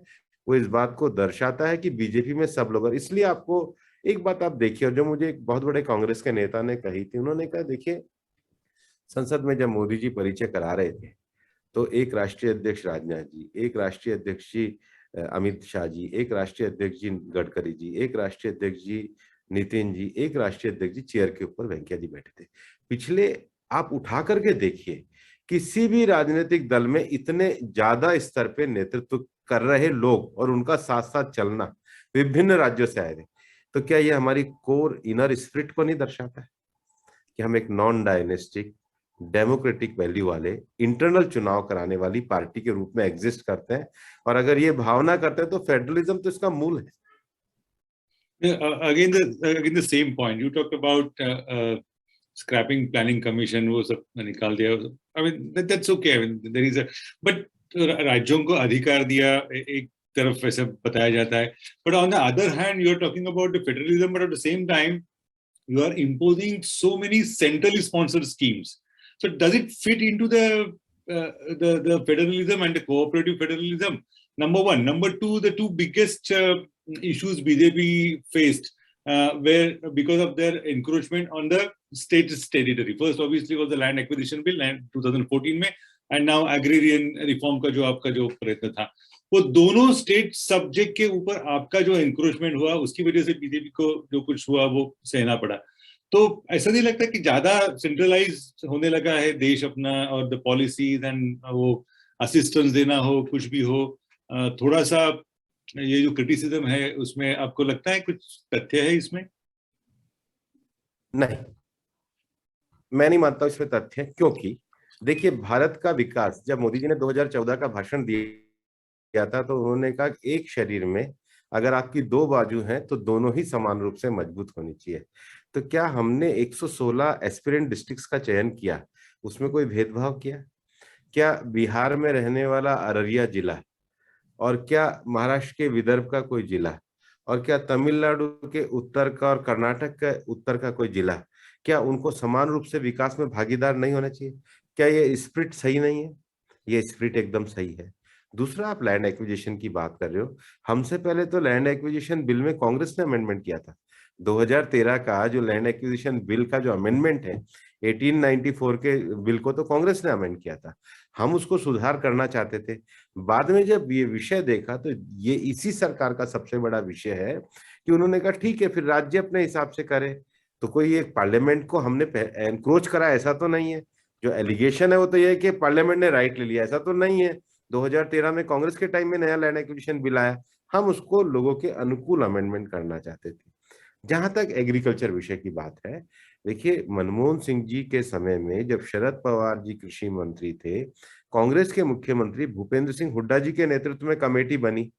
वो इस बात को दर्शाता है कि बीजेपी में सब लोग, इसलिए आपको एक बात आप देखिए, और जो मुझे एक बहुत बड़े कांग्रेस के नेता ने कही थी, उन्होंने कहा देखिए संसद में जब मोदी जी परिचय करा रहे थे तो एक राष्ट्रीय अध्यक्ष राजनाथ जी, एक राष्ट्रीय अध्यक्ष जी अमित शाह जी, एक राष्ट्रीय अध्यक्ष जी गडकरी जी, एक राष्ट्रीय अध्यक्ष जी नितिन जी, एक राष्ट्रीय अध्यक्ष जी चेयर के ऊपर वेंकैया जी बैठे थे। पिछले आप उठा करके देखिए किसी भी राजनीतिक दल में इतने ज्यादा स्तर पे नेतृत्व कर रहे लोग और उनका साथ साथ चलना विभिन्न राज्यों से आए थे, तो क्या ये हमारी कोर इनर स्पिरिट को नहीं दर्शाता है कि हम एक नॉन डायनेस्टिक डेमोक्रेटिक वैल्यू वाले इंटरनल चुनाव कराने वाली पार्टी के रूप में एग्जिस्ट करते हैं? और अगर ये भावना करते हैं तो फेडरलिज्म तो इसका मूल है। Again the same point. You talked about scrapping planning commission, वो सब निकाल दिया. I mean that's okay. I mean there is a, but राज्यों को अधिकार दिया एक तरफ ऐसा बताया जाता है. But on the other hand, you are talking about the federalism, but at the same time, you are imposing so many centrally sponsored schemes. So does it fit into the federalism and the cooperative federalism? Number one. Number two, the two biggest issues BJP faced were because of their encroachment on the state territory. First, obviously, was the land acquisition bill 2014 में, and now agrarian reform का जो आपका जो प्रयत्न था, वो दोनों state subject के ऊपर आपका जो एंक्रोचमेंट हुआ, उसकी वजह से बीजेपी को जो कुछ हुआ वो सहना पड़ा. तो ऐसा नहीं लगता कि ज्यादा सेंट्रलाइज होने लगा है देश अपना, और द पॉलिसीज एंड वो असिस्टेंस देना हो, कुछ भी हो, थोड़ा सा ये जो क्रिटिसिज्म है उसमें आपको लगता है कुछ तथ्य है इसमें? नहीं, मैं नहीं मानता इसमें तथ्य, क्योंकि देखिए भारत का विकास, जब मोदी जी ने 2014 का भाषण दिया था तो उन्होंने कहा एक शरीर में अगर आपकी दो बाजू हैं तो दोनों ही समान रूप से मजबूत होनी चाहिए. तो क्या हमने 116 एस्पिरेंट डिस्ट्रिक्ट्स का चयन किया, उसमें कोई भेदभाव किया? क्या बिहार में रहने वाला अररिया जिला और क्या महाराष्ट्र के विदर्भ का कोई जिला और क्या तमिलनाडु के उत्तर का और कर्नाटक के उत्तर का कोई जिला, क्या उनको समान रूप से विकास में भागीदार नहीं होना चाहिए? क्या ये स्पिरिट सही नहीं है? ये स्पिरिट एकदम सही है. दूसरा, आप लैंड एक्विजिशन की बात कर रहे हो. हमसे पहले तो लैंड एक्विजिशन बिल में कांग्रेस ने अमेंडमेंट किया था. 2013 का जो लैंड एक्विजिशन बिल का जो अमेंडमेंट है, 1894 के बिल को तो कांग्रेस ने अमेंड किया था. हम उसको सुधार करना चाहते थे. बाद में जब ये विषय देखा तो ये इसी सरकार का सबसे बड़ा विषय है कि उन्होंने कहा ठीक है, फिर राज्य अपने हिसाब से करे. तो कोई एक पार्लियामेंट को हमने एनक्रोच करा, ऐसा तो नहीं है. जो एलिगेशन है वो तो ये है कि पार्लियामेंट ने राइट ले लिया, ऐसा तो नहीं है. 2013 में कांग्रेस के टाइम में नया लैंड एक्विजिशन बिल आया, हम उसको लोगों के अनुकूल अमेंडमेंट करना चाहते थे. जहां तक एग्रीकल्चर विषय की बात है, देखिए मनमोहन सिंह जी के समय में जब शरद पवार जी कृषि मंत्री थे, कांग्रेस के मुख्यमंत्री भूपेंद्र सिंह हुड्डा जी के नेतृत्व में कमेटी बनी,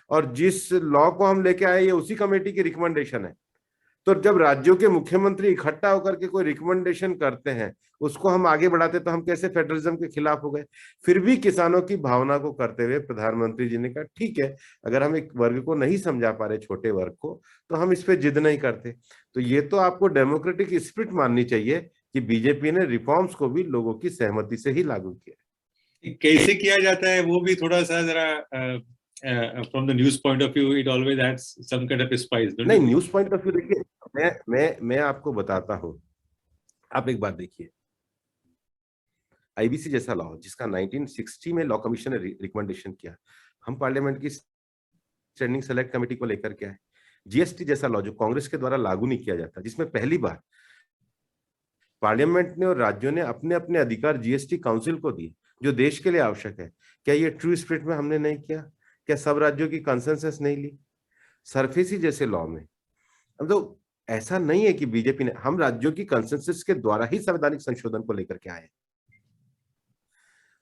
और जिस लॉ को हम लेके आए ये उसी कमेटी की रिकमेंडेशन है. तो जब राज्यों के मुख्यमंत्री इकट्ठा होकर के कोई रिकमेंडेशन करते हैं, उसको हम आगे बढ़ाते, तो हम कैसे फेडरलिज्म के खिलाफ हो गए? फिर भी किसानों की भावना को करते हुए प्रधानमंत्री जी ने कहा ठीक है, अगर हम एक वर्ग को नहीं समझा पा रहे, छोटे वर्ग को, तो हम इस पे जिद नहीं करते. तो ये तो आपको डेमोक्रेटिक स्पिरिट माननी चाहिए कि बीजेपी ने रिफॉर्म्स को भी लोगों की सहमति से ही लागू किया. कैसे किया जाता है वो भी थोड़ा सा जरा from the news point of view, it always adds some kind of a spice. नहीं, न्यूज पॉइंट ऑफ व्यू देखिए, मैं आपको बताता हूं. आप एक बात देखिए, आईबीसी जैसा लॉ जिसका 1960 में लॉ कमीशन ने रिकमेंडेशन किया, हम पार्लियामेंट की स्टैंडिंग सेलेक्ट कमेटी को लेकर के आए. जीएसटी जैसा लॉ जो कांग्रेस के द्वारा लागू नहीं किया जाता, जिसमें पहली बार पार्लियामेंट ने और राज्यों ने अपने अपने अधिकार जीएसटी काउंसिल को दिए, जो देश के लिए आवश्यक है. क्या ये ट्रू स्पिरिट में हमने नहीं किया? क्या सब राज्यों की कंसेंसस नहीं ली? सरफेसी जैसे लॉ में अब तो ऐसा नहीं है कि बीजेपी ने, हम राज्यों की कंसेंसस के द्वारा ही संवैधानिक संशोधन को लेकर के आए.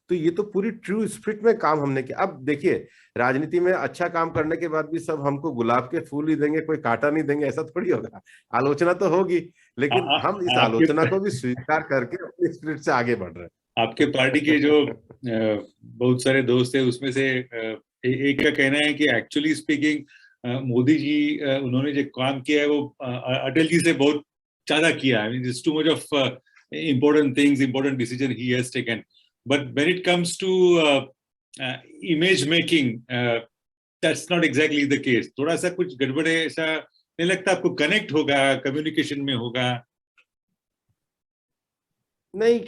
तो ये तो पूरी ट्रू स्पिरिट में काम हमने किया. अब देखिए, राजनीति में अच्छा काम करने के बाद भी सब हमको गुलाब के फूल ही देंगे, कोई कांटा नहीं देंगे, ऐसा थोड़ी होगा. आलोचना तो होगी, लेकिन हम इस आलोचना को भी स्वीकार करके अपने स्पिरिट से आगे बढ़ रहे हैं. आपके पार्टी के जो बहुत सारे दोस्त है उसमें से एक का कहना है कि एक्चुअली स्पीकिंग मोदी जी उन्होंने जो काम किया है वो अटल जी से बहुत ज्यादा किया है. It's too much of important things, important decision he has taken. But when it comes to image making, that's not exactly the case. थोड़ा सा कुछ गड़बड़ है, ऐसा नहीं लगता आपको? कनेक्ट होगा, कम्युनिकेशन में होगा? नहीं,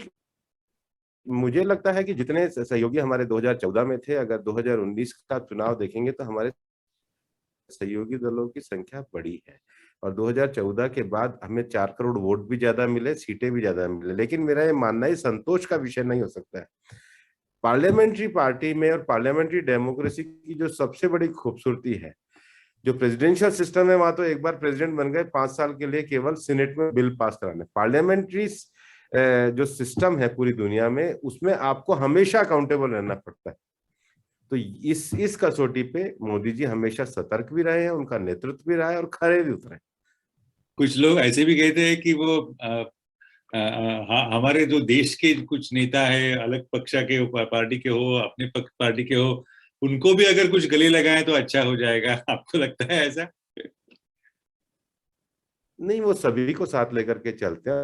मुझे लगता है कि जितने सहयोगी हमारे 2014 में थे, अगर 2019 का चुनाव देखेंगे तो हमारे सहयोगी दलों की संख्या बड़ी है. और 2014 के बाद हमें 4 करोड़ वोट भी ज्यादा मिले, सीटें भी ज्यादा मिले. लेकिन मेरा ये मानना है संतोष का विषय नहीं हो सकता है. पार्लियामेंट्री पार्टी में और पार्लियामेंट्री डेमोक्रेसी की जो सबसे बड़ी खूबसूरती है, जो प्रेसिडेंशियल सिस्टम है, वहां तो एक बार प्रेसिडेंट बन गए, 5 साल के लिए केवल सीनेट में बिल पास कराने. पार्लियामेंट्री जो सिस्टम है पूरी दुनिया में, उसमें आपको हमेशा अकाउंटेबल रहना पड़ता है. तो इस कसौटी पे मोदी जी हमेशा सतर्क भी रहे हैं, उनका नेतृत्व भी रहा है और खरे भी उतरे। कुछ लोग ऐसे भी कहते हैं कि वो हमारे जो देश के कुछ नेता है, अलग पक्ष के हो, पार्टी के हो, अपने पार्टी के हो, उनको भी अगर कुछ गले लगाएं तो अच्छा हो जाएगा। आपको लगता है ऐसा? नहीं, वो सभी को साथ लेकर के चलते हैं।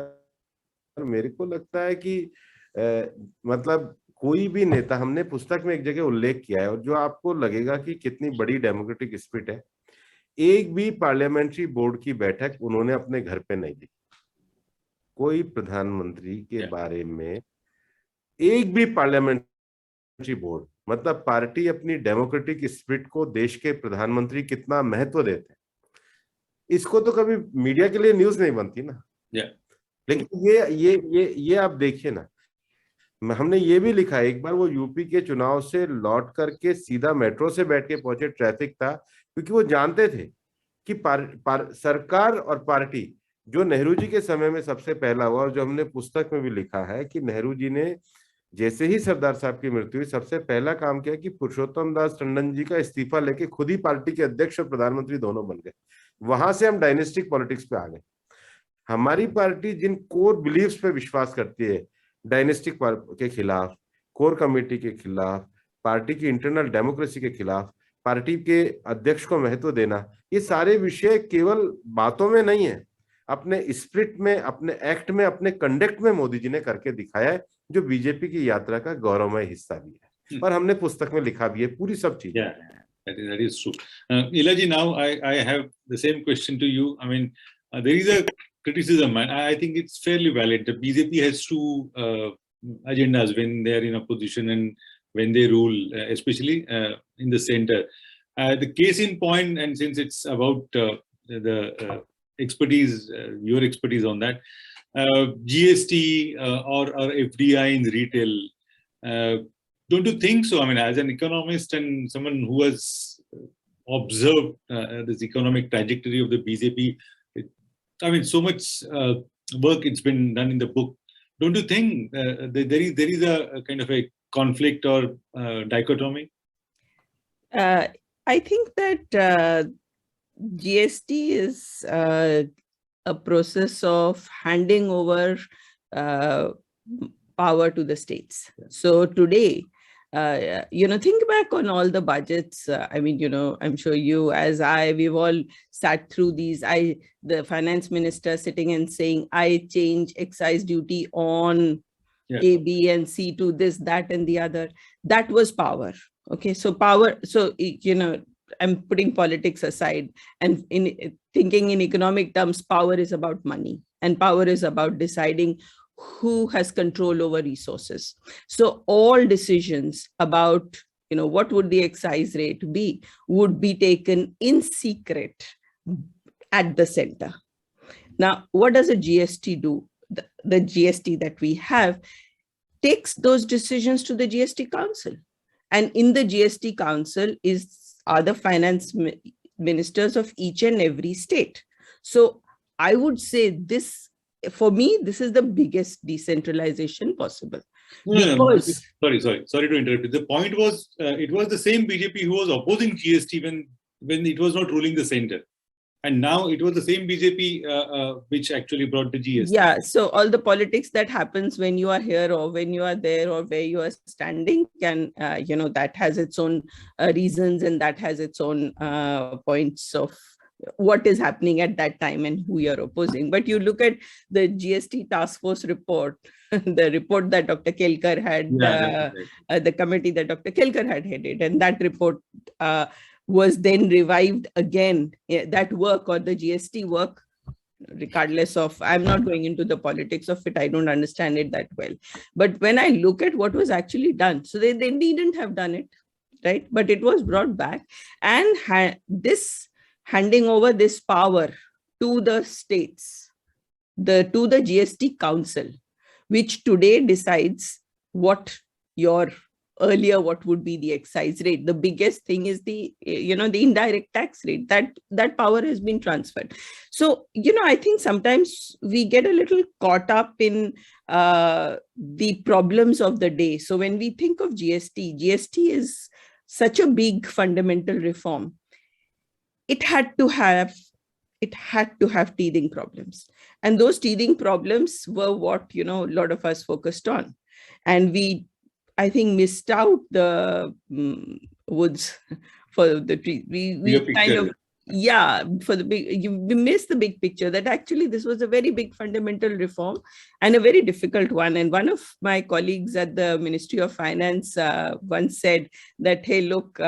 और मेरे को लगता है कि मतलब कोई भी नेता, हमने पुस्तक में एक जगह उल्लेख किया है और जो आपको लगेगा कि कितनी बड़ी डेमोक्रेटिक स्पिरिट है, एक भी पार्लियामेंट्री बोर्ड की बैठक उन्होंने अपने घर पे नहीं दी। कोई प्रधानमंत्री के बारे में एक भी पार्लियामेंट्री बोर्ड, मतलब पार्टी अपनी डेमोक्रेटिक स्पिरिट को, देश के प्रधानमंत्री कितना महत्व देते हैं, इसको तो कभी मीडिया के लिए न्यूज नहीं बनती ना। लेकिन ये आप देखिए ना, हमने ये भी लिखा है, एक बार वो यूपी के चुनाव से लौट करके सीधा मेट्रो से बैठ के पहुंचे, ट्रैफिक था, क्योंकि वो जानते थे कि सरकार और पार्टी, जो नेहरू जी के समय में सबसे पहला हुआ और जो हमने पुस्तक में भी लिखा है कि नेहरू जी ने जैसे ही सरदार साहब की मृत्यु हुई, सबसे पहला काम किया कि पुरुषोत्तम दास टंडन जी का इस्तीफा लेके खुद ही पार्टी के अध्यक्ष और प्रधानमंत्री दोनों बन गए। वहां से हम डायनेस्टिक पॉलिटिक्स पे आ गए। हमारी पार्टी जिन कोर बिलीव्स पे विश्वास करती है, डायनेस्टिक के खिलाफ, कोर कमेटी के खिलाफ, पार्टी की इंटरनल डेमोक्रेसी के खिलाफ, पार्टी के अध्यक्ष को महत्व देना, ये सारे विषय केवल बातों में नहीं है, अपने स्पिरिट में, अपने एक्ट में, अपने कंडक्ट में मोदी जी ने करके दिखाया है, जो बीजेपी की यात्रा का गौरवमय हिस्सा भी है और हमने पुस्तक में लिखा भी है पूरी सब चीजें। That is true. Ila ji, now I have the same question to you. I mean, there is a criticism, and I think it's fairly valid. The BJP has two agendas when they are in opposition and when they rule, especially in the center. The case in point, and since it's about the expertise, your expertise on that, GST or FDI in retail. Don't you think so? I mean, as an economist and someone who has observed this economic trajectory of the BJP, I mean, so much work it's been done in the book. Don't you think there is a kind of a conflict or dichotomy? I think that GST is a process of handing over power to the states. So today, think back on all the budgets. I mean, I'm sure you, as we've all sat through these. The finance minister sitting and saying, I change excise duty on A, B, and C to this, that, and the other. That was power. Okay, so power. So, I'm putting politics aside and thinking in economic terms, power is about money and power is about deciding who has control over resources. So all decisions about, what would the excise rate be would be taken in secret at the center. Now, what does a GST do? The GST that we have takes those decisions to the GST Council. And in the GST Council are the finance ministers of each and every state. So I would say this, for me, this is the biggest decentralization possible. Sorry to interrupt you. The point was, it was the same BJP who was opposing GST when it was not ruling the center. And now it was the same BJP which actually brought the GST. Yeah, so all the politics that happens when you are here or when you are there or where you are standing can, that has its own reasons and that has its own points of what is happening at that time and who you're opposing. But you look at the GST task force report, the report that Dr. Kelkar had, the committee that Dr. Kelkar had headed, and that report was then revived again. That work or the GST work, regardless of, I'm not going into the politics of it, I don't understand it that well. But when I look at what was actually done, so they needn't have done it, right? But it was brought back, and handing over this power to the states, to the GST Council, which today decides what would be the excise rate. The biggest thing is the indirect tax rate. That power has been transferred. So, I think sometimes we get a little caught up in the problems of the day. So when we think of GST is such a big fundamental reform, it had to have teething problems. And those teething problems were what, a lot of us focused on. And we, I think, missed out the woods for the tree. We kind of, we missed the big picture, that actually this was a very big fundamental reform and a very difficult one. And one of my colleagues at the Ministry of Finance once said that, hey, look,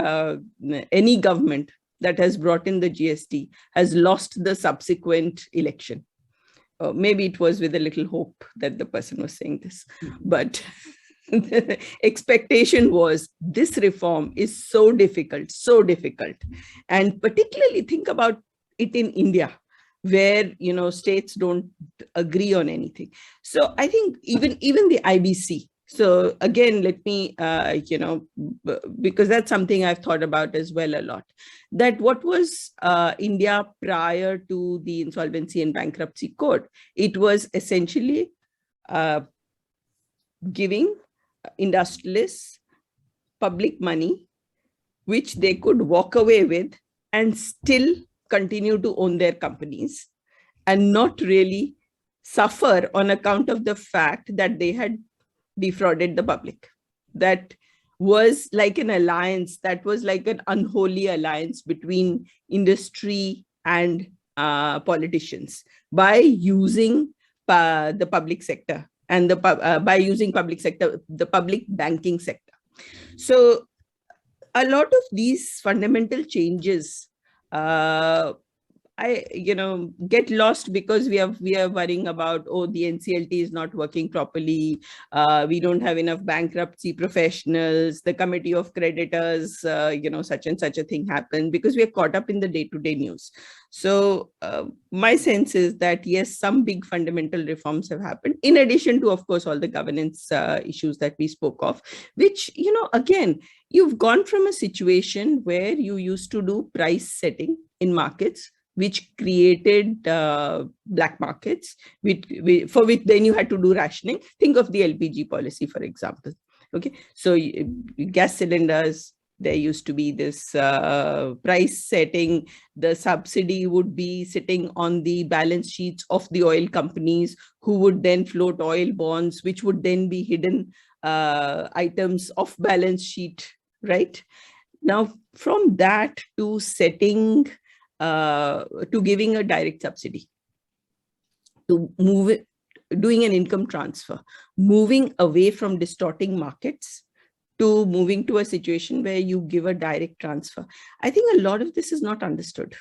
any government that has brought in the GST has lost the subsequent election. Maybe it was with a little hope that the person was saying this, but the expectation was this reform is so difficult. And particularly think about it in India, where, states don't agree on anything. So I think even the IBC. So again, let me, because that's something I've thought about as well a lot, that what was India prior to the Insolvency and Bankruptcy Code? It was essentially giving industrialists public money, which they could walk away with and still continue to own their companies and not really suffer on account of the fact that they had defrauded the public. That was like an alliance, that was like an unholy alliance between industry and politicians by using the public sector and the public banking sector. So a lot of these fundamental changes get lost because we are worrying about, oh, the NCLT is not working properly. We don't have enough bankruptcy professionals. The committee of creditors, such and such a thing happened, because we are caught up in the day-to-day news. So my sense is that, yes, some big fundamental reforms have happened, in addition to, of course, all the governance issues that we spoke of, which, again, you've gone from a situation where you used to do price setting in markets, which created black markets, for which then you had to do rationing. Think of the LPG policy, for example. Okay, so gas cylinders, there used to be this price setting. The subsidy would be sitting on the balance sheets of the oil companies, who would then float oil bonds, which would then be hidden items off balance sheet, right? Now, from that to setting to giving a direct subsidy, to doing an income transfer, moving away from distorting markets to moving to a situation where you give a direct transfer. I think a lot of this is not understood.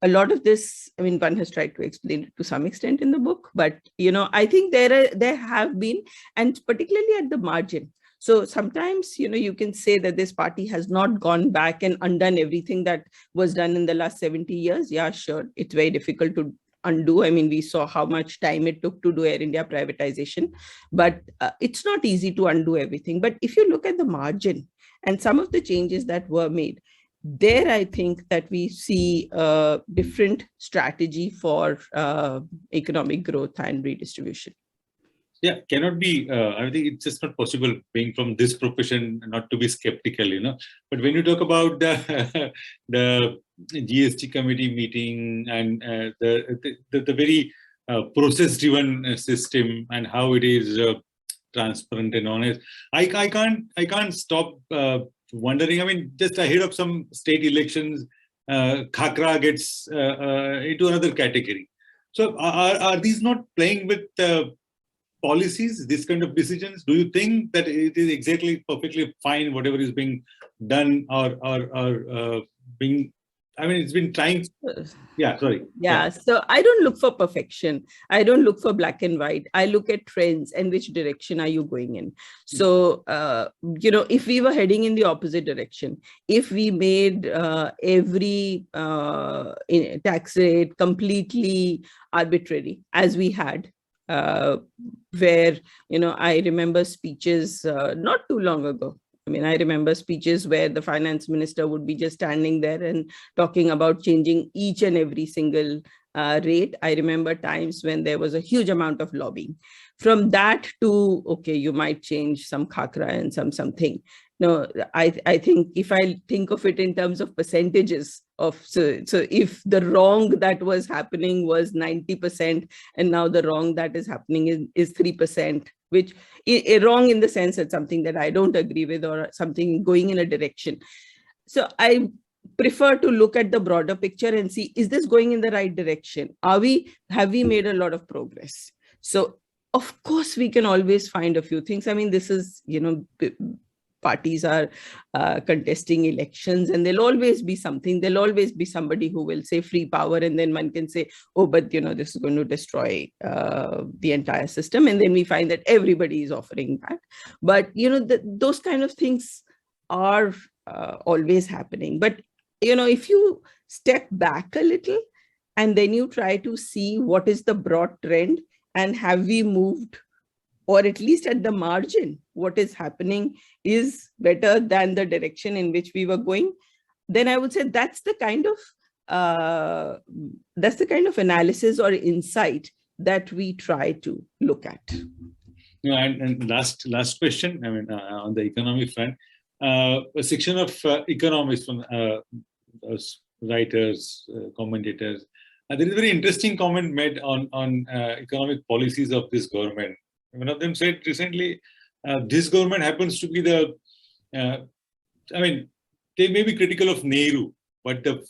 A lot of this, I mean, one has tried to explain it to some extent in the book, but, I think there have been, and particularly at the margin. So sometimes, you can say that this party has not gone back and undone everything that was done in the last 70 years. Yeah, sure. It's very difficult to undo. I mean, we saw how much time it took to do Air India privatization, but it's not easy to undo everything. But if you look at the margin and some of the changes that were made, there I think that we see a different strategy for economic growth and redistribution. Yeah, cannot be. I think it's just not possible, being from this profession, not to be skeptical, But when you talk about the GST committee meeting and the very process-driven system and how it is transparent and honest, I can't stop wondering. I mean, just ahead of some state elections, Khakra gets into another category. So are these not playing with policies, this kind of decisions? Do you think that it is exactly perfectly fine, whatever is being done or being, I mean, it's been trying. Yeah, sorry. Yeah, so I don't look for perfection. I don't look for black and white. I look at trends and which direction are you going in. So, if we were heading in the opposite direction, if we made every tax rate completely arbitrary, as we had, where, I remember speeches not too long ago. I mean, I remember speeches where the finance minister would be just standing there and talking about changing each and every single rate. I remember times when there was a huge amount of lobbying. From that to, okay, you might change some khakra and something. No, I think if I think of it in terms of percentages of, so if the wrong that was happening was 90% and now the wrong that is happening is 3%, which is wrong in the sense that something that I don't agree with or something going in a direction. So I prefer to look at the broader picture and see, is this going in the right direction? Have we made a lot of progress? So of course we can always find a few things. I mean, this is, parties are contesting elections, and there'll always be something. There'll always be somebody who will say free power, and then one can say, oh, but this is going to destroy the entire system. And then we find that everybody is offering that. But those kind of things are always happening. But if you step back a little and then you try to see what is the broad trend, and have we moved, or at least at the margin, what is happening is better than the direction in which we were going, then I would say that's the kind of analysis or insight that we try to look at. And last question, I mean, on the economic front, a section of economists, from writers, commentators, there is a very interesting comment made on economic policies of this government. One of them said recently, this government happens to be the, I mean, they may be critical of Nehru, but the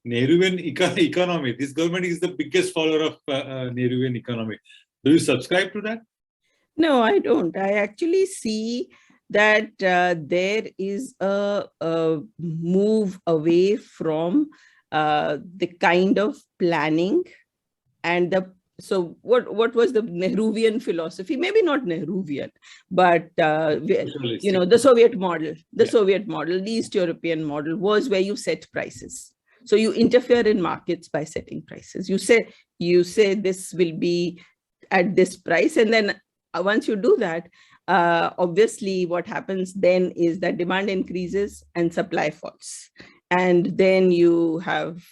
Nehruvian economy, this government is the biggest follower of Nehruvian economy. Do you subscribe to that? No, I don't. I actually see that there is a move away from the kind of planning and so what was the Nehruvian philosophy? Maybe not Nehruvian, but the Soviet model, Soviet model, the East European model was where you set prices. So you interfere in markets by setting prices. You say this will be at this price, and then once you do that, obviously what happens then is that demand increases and supply falls, and then you have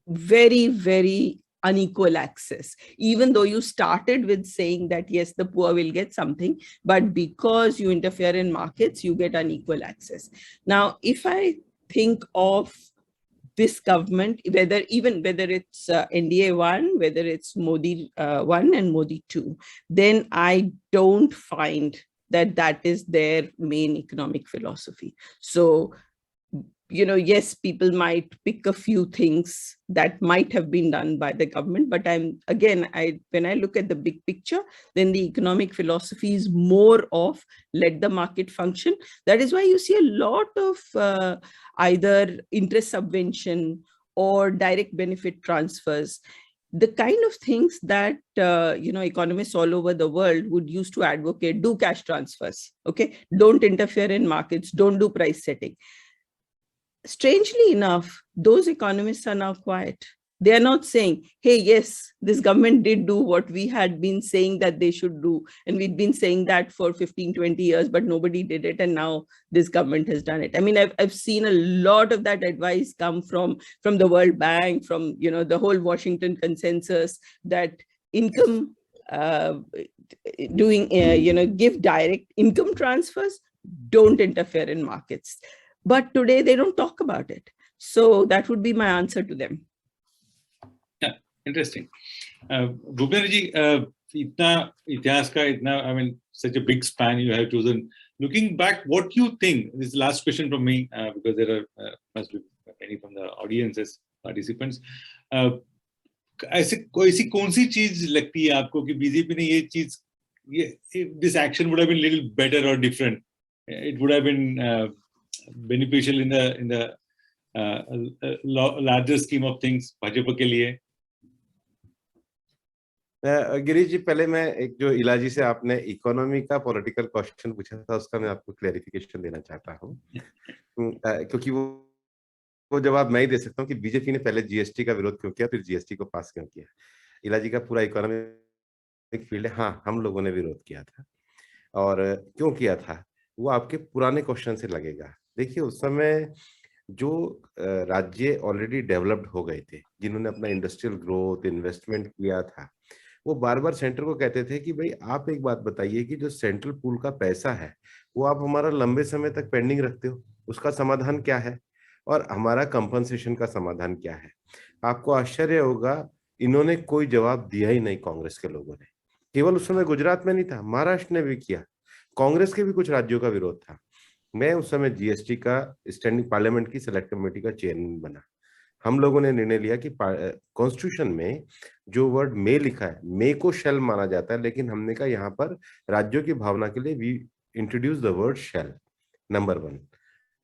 very, very unequal access, even though you started with saying that yes, the poor will get something, but because you interfere in markets, you get unequal access. Now, if I think of this government, whether it's NDA 1, whether it's Modi 1 and Modi 2, then I don't find that is their main economic philosophy. So yes, people might pick a few things that might have been done by the government, but when I look at the big picture, then the economic philosophy is more of let the market function. That is why you see a lot of either interest subvention or direct benefit transfers, the kind of things that economists all over the world would use to advocate. Do cash transfers, okay? Don't interfere in markets, don't do price setting. Strangely enough, those economists are now quiet. They are not saying, hey, yes, this government did do what we had been saying that they should do. And we'd been saying that for 15, 20 years, but nobody did it. And now this government has done it. I mean, I've seen a lot of that advice come from the World Bank, from, the whole Washington consensus that income, give direct income transfers, don't interfere in markets. But today they don't talk about it. So that would be my answer to them. Yeah, interesting. Bhupender ji, itna itihas ka, I mean, such a big span you have chosen. Looking back, what do you think? This is the last question from me, because there are must be many from the audiences, participants. ऐसी कौन सी चीज लगती है आपको कि BJP ने ये चीज, this action would have been a little better or different? It would have been beneficial in the larger scheme of things Bhajpa के लिए? गिरीश जी, पहले मैं एक जो इला जी से आपने इकोनॉमी का पॉलिटिकल क्वेश्चन पूछा था, उसका मैं आपको क्लैरिफिकेशन देना चाहता हूँ, क्योंकि वो जवाब मैं ही दे सकता हूँ कि बीजेपी ने पहले जीएसटी का विरोध क्यों किया, फिर जीएसटी को पास क्यों किया। इला जी का पूरा इकोनॉमिक फील्ड है। हाँ, हम लोगों ने विरोध किया था, और क्यों किया था वो आपके पुराने क्वेश्चन से लगेगा। देखिए, उस समय जो राज्य ऑलरेडी डेवलप्ड हो गए थे, जिन्होंने अपना इंडस्ट्रियल ग्रोथ, इन्वेस्टमेंट किया था, वो बार बार सेंटर को कहते थे कि भाई आप एक बात बताइए कि जो सेंट्रल पूल का पैसा है वो आप हमारा लंबे समय तक पेंडिंग रखते हो, उसका समाधान क्या है, और हमारा कंपनसेशन का समाधान क्या है। आपको आश्चर्य होगा, इन्होंने कोई जवाब दिया ही नहीं कांग्रेस के लोगों ने। केवल उस समय गुजरात में नहीं था, महाराष्ट्र ने भी किया, कांग्रेस के भी कुछ राज्यों का विरोध था। मैं उस समय जीएसटी का स्टैंडिंग पार्लियामेंट की सेलेक्ट कमेटी का चेयरमैन बना। हम लोगों ने निर्णय लिया कि कॉन्स्टिट्यूशन में जो वर्ड मे लिखा है, मे को शैल माना जाता है, लेकिन हमने कहा यहाँ पर राज्यों की भावना के लिए we introduce the word shall, number 1।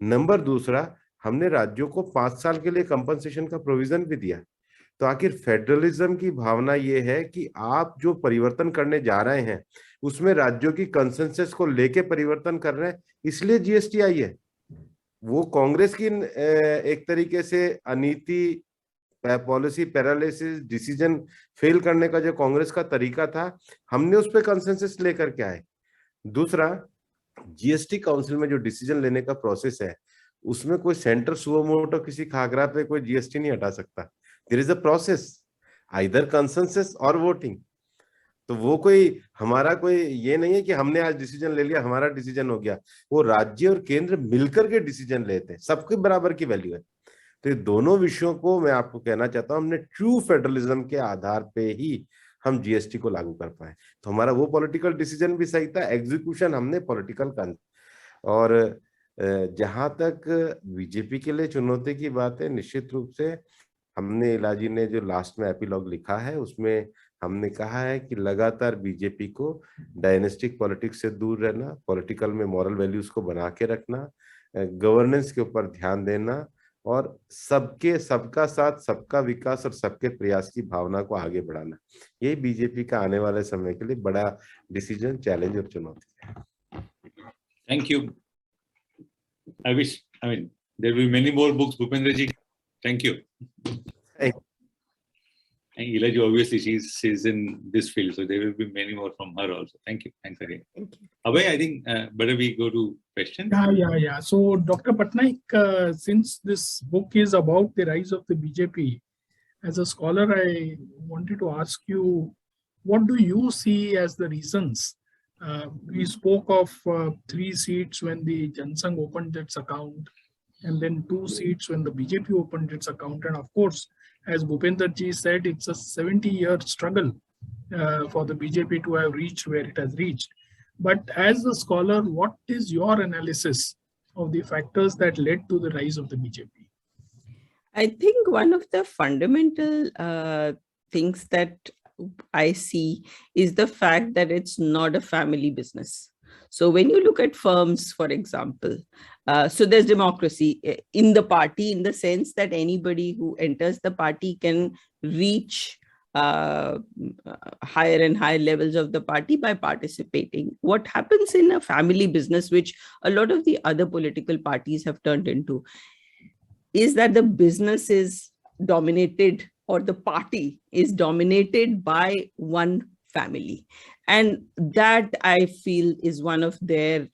Number 2, हमने राज्यों को 5 साल के लिए कंपनसेशन का प्रोविजन भी दिया। तो आखिर फेडरलिज्म की भावना ये है कि आप जो परिवर्तन करने जा रहे हैं उसमें राज्यों की कंसेंसस को लेके परिवर्तन कर रहे हैं, इसलिए जीएसटी आई है। वो कांग्रेस की एक तरीके से अनीति, पॉलिसी पैरालिसिस, डिसीजन फेल करने का जो कांग्रेस का तरीका था, हमने उस पर कंसेंसस लेकर के आए। दूसरा, जीएसटी काउंसिल में जो डिसीजन लेने का प्रोसेस है उसमें कोई सेंटर सुओ मोटो किसी खागरा पे कोई जीएसटी नहीं हटा सकता। There is a process, either consensus or voting. तो वो कोई हमारा कोई ये नहीं है कि हमने आज डिसीजन ले लिया, हमारा डिसीजन हो गया। वो राज्य और केंद्र मिलकर के डिसीजन लेते हैं, सबके बराबर की वैल्यू है। तो ये दोनों विषयों को मैं आपको कहना चाहता हूं, हमने ट्रू फेडरलिज्म के आधार पे ही हम जीएसटी को लागू कर पाए। तो हमारा वो पॉलिटिकल डिसीजन भी सही था, एग्जीक्यूशन हमने पॉलिटिकल कर। और जहां तक बीजेपी के लिए चुनौती की बात है, निश्चित रूप से हमने, इलाजी ने जो लास्ट में एपिलॉग लिखा है उसमें हमने कहा है कि लगातार बीजेपी को डायनेस्टिक पॉलिटिक्स से दूर रहना, पॉलिटिकल में मॉरल वैल्यूज को बना के रखना, गवर्नेंस के ऊपर ध्यान देना, और सबका साथ, सबका विकास और सबके प्रयास की भावना को आगे बढ़ाना, यही बीजेपी का आने वाले समय के लिए बड़ा डिसीजन, चैलेंज और चुनौती है। Thank you. I mean, there will be many more books, Bhupender ji. Thank you. Thank you. And Ila ji, obviously, she's in this field, so there will be many more from her also. Thank you. Thanks again. Thank you. Abhay, I think better we go to questions. Yeah. So, Dr. Patnaik, since this book is about the rise of the BJP, as a scholar, I wanted to ask you, what do you see as the reasons? We spoke of 3 seats when the Jansangh opened its account, and then 2 seats when the BJP opened its account. And of course, as Bhupender ji said, it's a 70-year struggle for the BJP to have reached where it has reached. But as a scholar, what is your analysis of the factors that led to the rise of the BJP? I think one of the fundamental things that I see is the fact that it's not a family business. So when you look at firms, for example, so there's democracy in the party, in the sense that anybody who enters the party can reach higher and higher levels of the party by participating. What happens in a family business, which a lot of the other political parties have turned into, is that the business is dominated, or the party is dominated by one family. And that, I feel, is one of their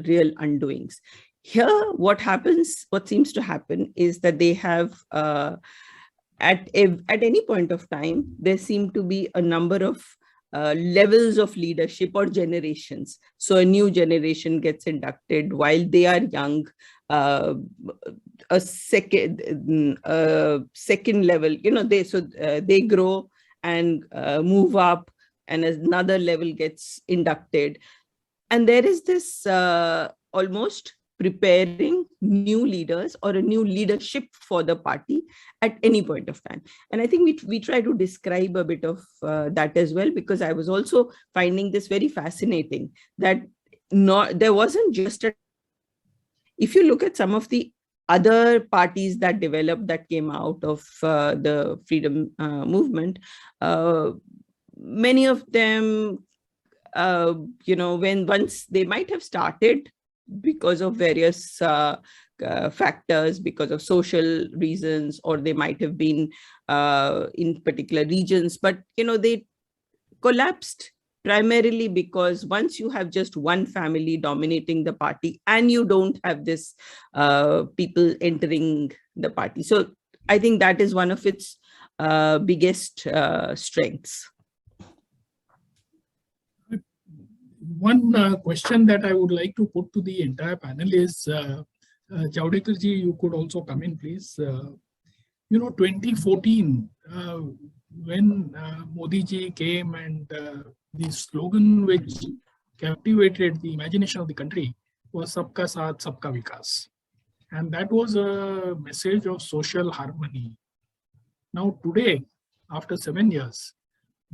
real undoings. Here, what seems to happen is that they have, at any point of time, there seem to be a number of levels of leadership or generations. So a new generation gets inducted while they are young. A second level, they grow and move up, and another level gets inducted. And there is this almost preparing new leaders or a new leadership for the party at any point of time. And I think we try to describe a bit of that as well, because I was also finding this very fascinating, that there wasn't just if you look at some of the other parties that developed, that came out of the freedom movement, many of them, once they might have started because of various factors, because of social reasons, or they might have been in particular regions, but they collapsed primarily because once you have just one family dominating the party and you don't have this people entering the party. So I think that is one of its biggest strengths. One question that I would like to put to the entire panel is, Javadekar ji, you could also come in, please. 2014, when Modi ji came and the slogan which captivated the imagination of the country was Sabka Saath, Sabka Vikas. And that was a message of social harmony. Now today, after 7 years,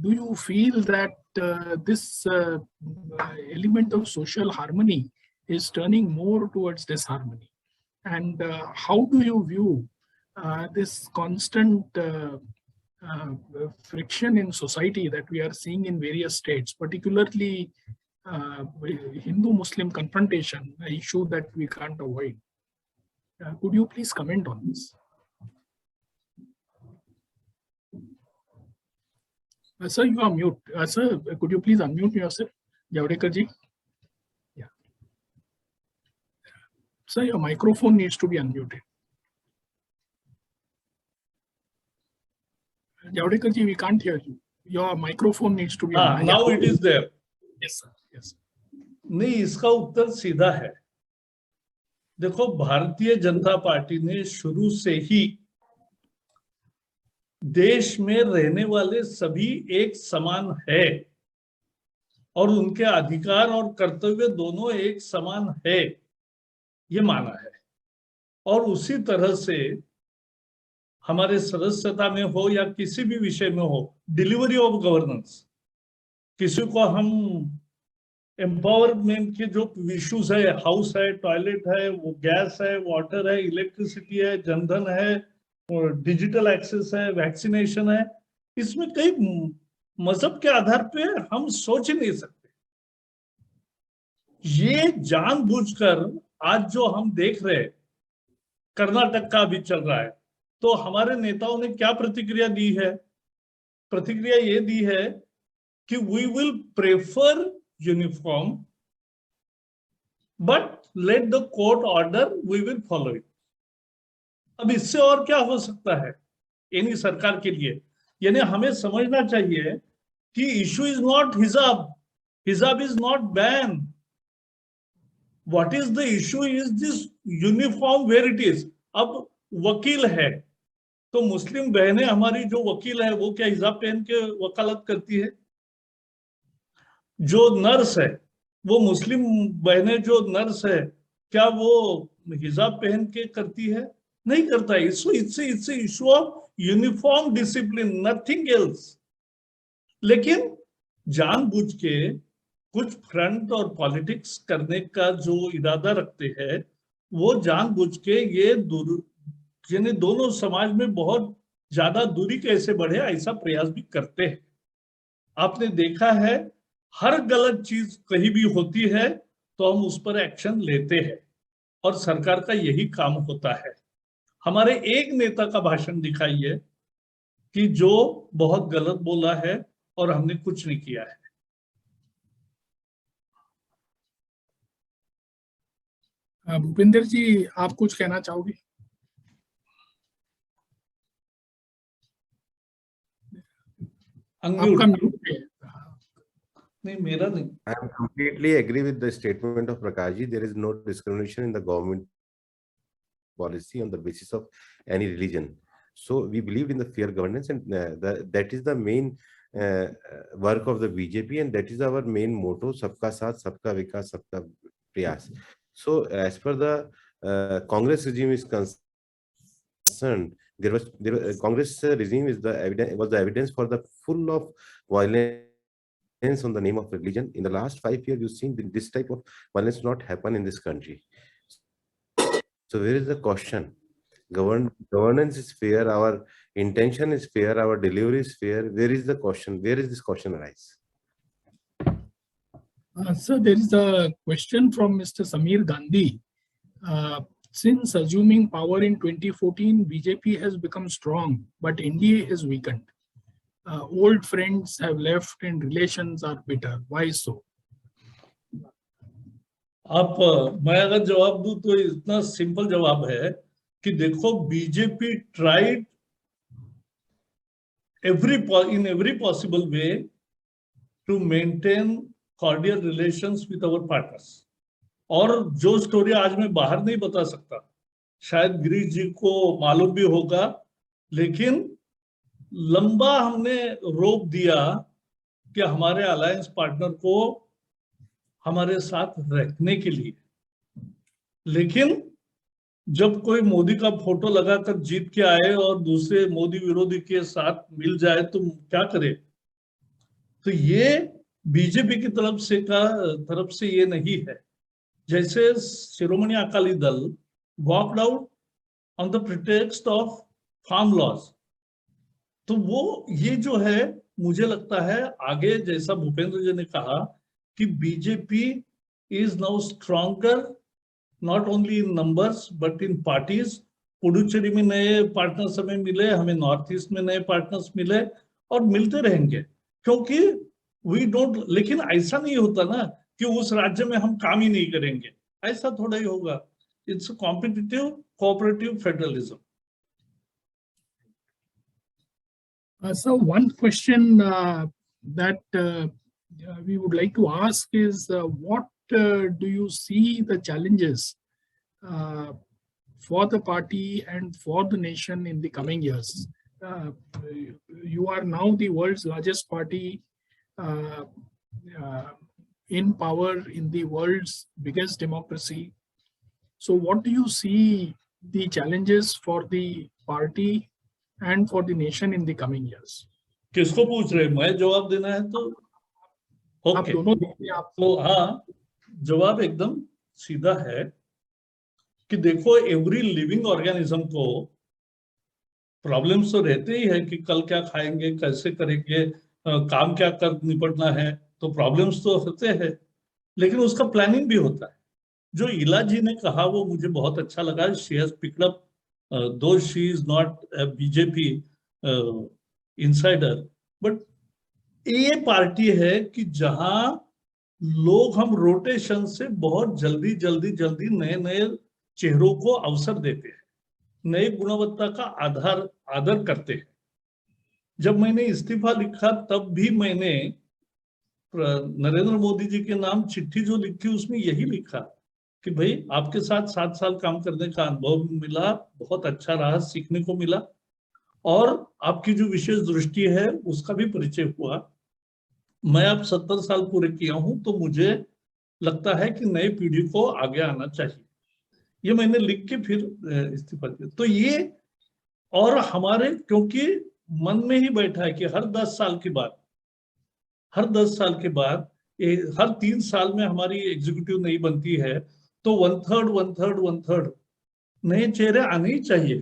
do you feel that this element of social harmony is turning more towards disharmony? And how do you view this constant friction in society that we are seeing in various states, particularly Hindu-Muslim confrontation, an issue that we can't avoid? Could you please comment on this? Sir, you are mute. Sir, could you please unmute yourself, Javadekar ji? Yeah. Sir, your microphone needs to be unmuted. Javadekar ji, we can't hear you. Your microphone needs to be unmuted. Now it is there. Yes, sir. Yes. नहीं, इसका उत्तर सीधा है. देखो, Bharatiya Janata party ने शुरू से ही देश में रहने वाले सभी एक समान है और उनके अधिकार और कर्तव्य दोनों एक समान है, ये माना है. और उसी तरह से हमारे सदस्यता में हो या किसी भी विषय में हो, डिलीवरी ऑफ गवर्नेंस, किसी को हम एम्पावरमेंट के जो इश्यूज है, हाउस है, टॉयलेट है, वो गैस है, वाटर है, इलेक्ट्रिसिटी है, जनधन है, और डिजिटल एक्सेस है, वैक्सीनेशन है, इसमें कई मजहब के आधार पे हम सोच ही नहीं सकते. ये जानबूझकर आज जो हम देख रहे हैं, कर्नाटक का भी चल रहा है, तो हमारे नेताओं ने क्या प्रतिक्रिया दी है? प्रतिक्रिया ये दी है कि we will prefer uniform but let the court order, we will follow it. अब इससे और क्या हो सकता है यानी सरकार के लिए? यानी हमें समझना चाहिए कि इशू इज नॉट हिजाब, हिजाब is not ban. What is the issue is this uniform where it is. अब वकील है तो मुस्लिम बहनें हमारी जो वकील है वो क्या हिजाब पहन के वकालत करती है? जो नर्स है, वो मुस्लिम बहनें जो नर्स है, क्या वो हिजाब पहन के करती है? नहीं करता है. It's issue of uniform discipline, nothing else. लेकिन जानबूझ के कुछ फ्रंट और पॉलिटिक्स करने का जो इरादा रखते हैं, वो जानबूझ के ये यानी दोनों समाज में बहुत ज्यादा दूरी कैसे बढ़े, ऐसा प्रयास भी करते हैं. आपने देखा है, हर गलत चीज कहीं भी होती है तो हम उस पर एक्शन लेते हैं और सरकार का यही काम होता है. हमारे एक नेता का भाषण दिखाइए कि जो बहुत गलत बोला है और हमने कुछ नहीं किया है. भूपेंद्र जी, आप कुछ कहना चाहोगे? आपका म्यूट है. नहीं, मेरा नहीं. I am completely agree with the statement of Prakash ji. There is no discrimination in the government policy on the basis of any religion. So we believe in the fair governance, and that is the main work of the BJP, and that is our main motto: Sabka Saath, Sabka Vikas, Sabka Prayas. So as per the Congress regime is concerned, Congress regime is the evidence for the full of violence on the name of religion. In the last 5 years, you've seen this type of violence not happen in this country. So where is the caution? Governance is fair, our intention is fair, our delivery is fair. Where is the caution? Where is this caution arise? Sir, there is a question from Mr. Samir Gandhi. Since assuming power in 2014, BJP has become strong, but India is weakened. Old friends have left and relations are bitter. Why so? मैं अगर जवाब दूं तो इतना simple जवाब है कि देखो, BJP tried in every possible way to maintain cordial relations with our partners. और जो स्टोरी आज मैं बाहर नहीं बता सकता, शायद गिरीश जी को मालूम भी होगा, लेकिन लंबा हमने रोक दिया कि हमारे अलायंस पार्टनर को हमारे साथ रखने के लिए। लेकिन जब कोई मोदी का फोटो लगाकर जीत के आए और दूसरे मोदी विरोधी के साथ मिल जाए तो क्या करे? तो ये बीजेपी की तरफ से ये नहीं है। जैसे Shiromani Akali Dal walked out on the pretext of farm laws, तो वो ये जो है, मुझे लगता है आगे जैसा भूपेंद्र जी ने कहा कि BJP is now stronger not only in numbers but in parties. Puducherry में नए पार्टनर्स हमें मिले, हमें नॉर्थ ईस्ट में नए पार्टनर्स मिले और मिलते रहेंगे, क्योंकि वी डोंट। लेकिन ऐसा नहीं होता ना कि उस राज्य में हम काम ही नहीं करेंगे, ऐसा थोड़ा ही होगा। It's competitive cooperative federalism. So one question that we would like to ask is what do you see the challenges for the party and for the nation in the coming years? You are now the world's largest party in power in the world's biggest democracy. So what do you see the challenges for the party and for the nation in the coming years? किसको पूछ रहे हैं? मैं जवाब देना है तो आप दोनों देखिए। आप तो हाँ, जवाब एकदम सीधा है कि देखो, एवरी लिविंग ऑर्गेनिज्म को प्रॉब्लम्स तो रहते ही है कि कल क्या खाएंगे, कैसे करेंगे, काम क्या कर निपटना है, तो प्रॉब्लम्स तो होते हैं, लेकिन उसका प्लानिंग भी होता है। जो इला जी ने कहा वो मुझे बहुत अच्छा लगा। She has picked up, though she is not a BJP insider, but ये पार्टी है कि जहां लोग हम रोटेशन से बहुत जल्दी नए नए चेहरों को अवसर देते हैं, नई गुणवत्ता का आदर करते हैं। जब मैंने इस्तीफा लिखा तब भी मैंने नरेंद्र मोदी जी के नाम चिट्ठी जो लिखी उसमें यही लिखा कि भाई आपके साथ 7 साल काम करने का अनुभव मिला, बहुत अच्छा रहा, सीखने को मिला, और आपकी जो विशेष दृष्टि है उसका भी परिचय हुआ। मैं अब 70 साल पूरे किया हूं, तो मुझे लगता है कि नई पीढ़ी को आगे आना चाहिए। ये मैंने लिख के फिर इस्तीफा दिया। तो ये, और हमारे क्योंकि मन में ही बैठा है कि हर 10 साल के बाद हर 3 साल में हमारी एग्जीक्यूटिव नहीं बनती है, तो 1/3 नए चेहरे आने ही चाहिए,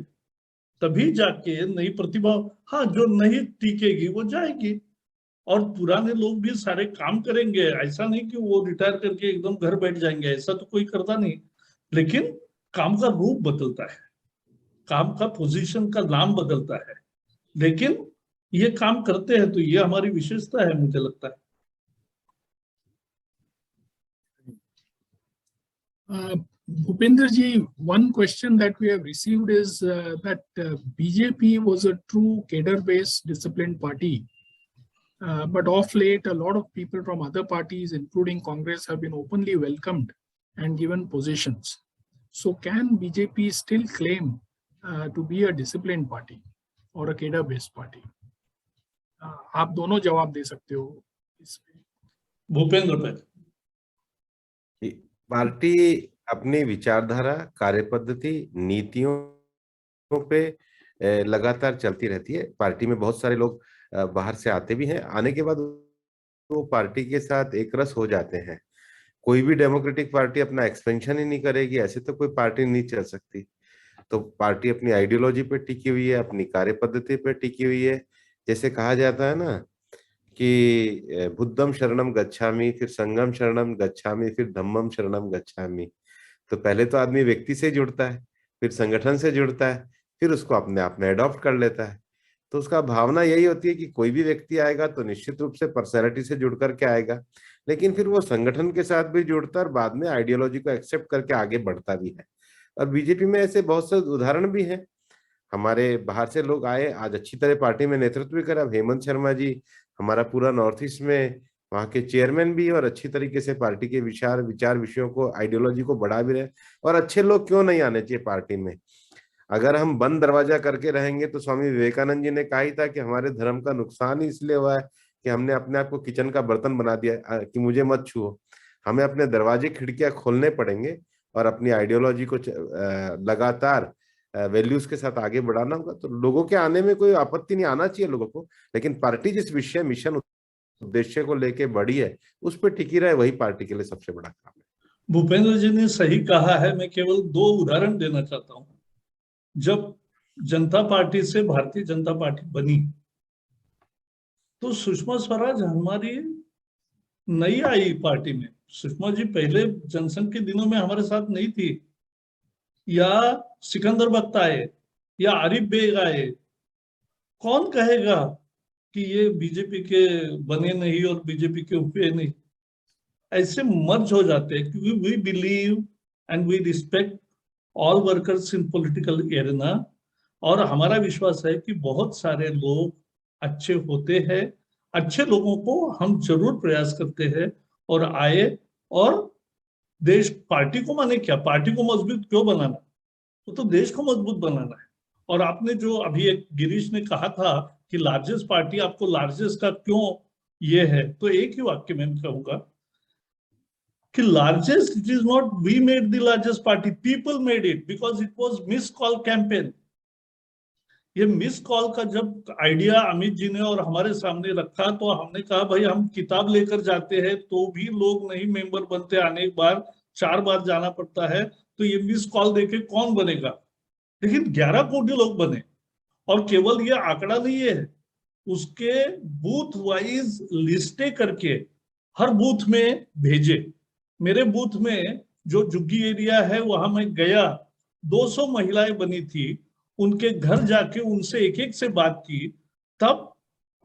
तभी जाके नई प्रतिभा, हाँ, जो नहीं टिकेगी वो जाएगी, और पुराने लोग भी सारे काम करेंगे। ऐसा नहीं कि वो रिटायर करके एकदम घर बैठ जाएंगे, ऐसा तो कोई करता नहीं, लेकिन काम का रूप बदलता है, काम का पोजीशन का नाम बदलता है, लेकिन ये काम करते हैं, तो ये हमारी विशेषता है, मुझे लगता है। Bhupender ji, one question that we have received is that BJP was a true cadre-based disciplined party. But of late, a lot of people from other parties, including Congress, have been openly welcomed and given positions. So can BJP still claim to be a disciplined party or a cadre-based party? आप दोनों जवाब दे सकते हो इसमें। भूपेंद्र भाई, party अपनी विचारधारा, कार्यपद्धति, नीतियों पे लगातार चलती रहती है। पार्टी में बहुत सारे लोग बाहर से आते भी हैं, आने के बाद वो पार्टी के साथ एक रस हो जाते हैं। कोई भी डेमोक्रेटिक पार्टी अपना एक्सपेंशन ही नहीं करेगी, ऐसे तो कोई पार्टी नहीं चल सकती। तो पार्टी अपनी आइडियोलॉजी पे टिकी हुई है, अपनी कार्यपद्धति पे टिकी हुई है। जैसे कहा जाता है ना कि बुद्धम शरणम गच्छामि, फिर संघम शरणम गच्छामि, फिर धम्मम शरणम गच्छामि। तो पहले तो आदमी व्यक्ति से जुड़ता है, फिर संगठन से जुड़ता है, फिर उसको अपने आप में अडॉप्ट कर लेता है। तो उसका भावना यही होती है कि कोई भी व्यक्ति आएगा तो निश्चित रूप से पर्सनैलिटी से जुड़ करके आएगा, लेकिन फिर वो संगठन के साथ भी जुड़ता है और बाद में आइडियोलॉजी को एक्सेप्ट करके आगे बढ़ता भी है। और बीजेपी में ऐसे बहुत से उदाहरण भी हैं। हमारे बाहर से लोग आए, आज अच्छी तरह पार्टी में नेतृत्व भी करा। हेमंत शर्मा जी हमारा पूरा नॉर्थ ईस्ट में वहाँ के चेयरमैन भी और अच्छी तरीके से पार्टी के विचार विषयों को, आइडियोलॉजी को बढ़ा भी रहे। और अच्छे लोग क्यों नहीं आने चाहिए पार्टी में? अगर हम बंद दरवाजा करके रहेंगे तो स्वामी विवेकानंद जी ने कहा ही था कि हमारे धर्म का नुकसान ही इसलिए हुआ है कि हमने अपने आप को किचन का बर्तन बना दिया कि मुझे मत छुओ। हमें अपने दरवाजे खिड़कियां खोलने पड़ेंगे और अपनी आइडियोलॉजी को लगातार वैल्यूज के साथ आगे बढ़ाना होगा। तो लोगों के आने में कोई आपत्ति नहीं, आना चाहिए लोगों को, लेकिन पार्टी जिस विषय, मिशन, उद्देश्य को लेके बढ़ी है उस पर टिकी रहे, वही पार्टी के लिए सबसे बड़ा काम है। भूपेंद्र जी ने सही कहा है। मैं केवल 2 उदाहरण देना चाहता हूं। जब जनता पार्टी से भारतीय जनता पार्टी बनी तो सुषमा स्वराज हमारी नई आई पार्टी में। सुषमा जी पहले जनसंघ के दिनों में हमारे साथ नहीं थी, या सिकंदर बख्त आए या आरिफ बेग आए। कौन कहेगा कि ये बीजेपी के बने नहीं और बीजेपी के हुए नहीं? ऐसे मर्ज हो जाते हैं, क्योंकि we believe and we respect all workers in political arena. और हमारा विश्वास है कि बहुत सारे लोग अच्छे होते हैं। अच्छे लोगों को हम जरूर प्रयास करते हैं और आए, और देश, पार्टी को माने क्या, पार्टी को मजबूत क्यों बनाना, तो देश को मजबूत बनाना है। और आपने जो अभी एक गिरीश ने कहा था कि लार्जेस्ट पार्टी, आपको लार्जेस्ट का क्यों ये है, तो एक ही वाक्य में कहूंगा कि largest, it is not we made the largest party, people made it, because it was miss call campaign. ये मिस कॉल का जब आइडिया अमित जी ने और हमारे सामने रखा तो हमने कहा भाई हम किताब लेकर जाते हैं तो भी लोग नहीं मेंबर बनते, आने एक बार 4 बार जाना पड़ता है, तो ये मिस कॉल देके कौन बनेगा? लेकिन 11 कोटी लोग बने। और केवल ये आंकड़ा नहीं है, उसके बूथ वाइज लिस्टें करके हर बूथ में भेजे। मेरे बूथ में जो झुग्गी एरिया है वहां मैं गया, 200 महिलाएं बनी थी, उनके घर जाके उनसे एक एक से बात की, तब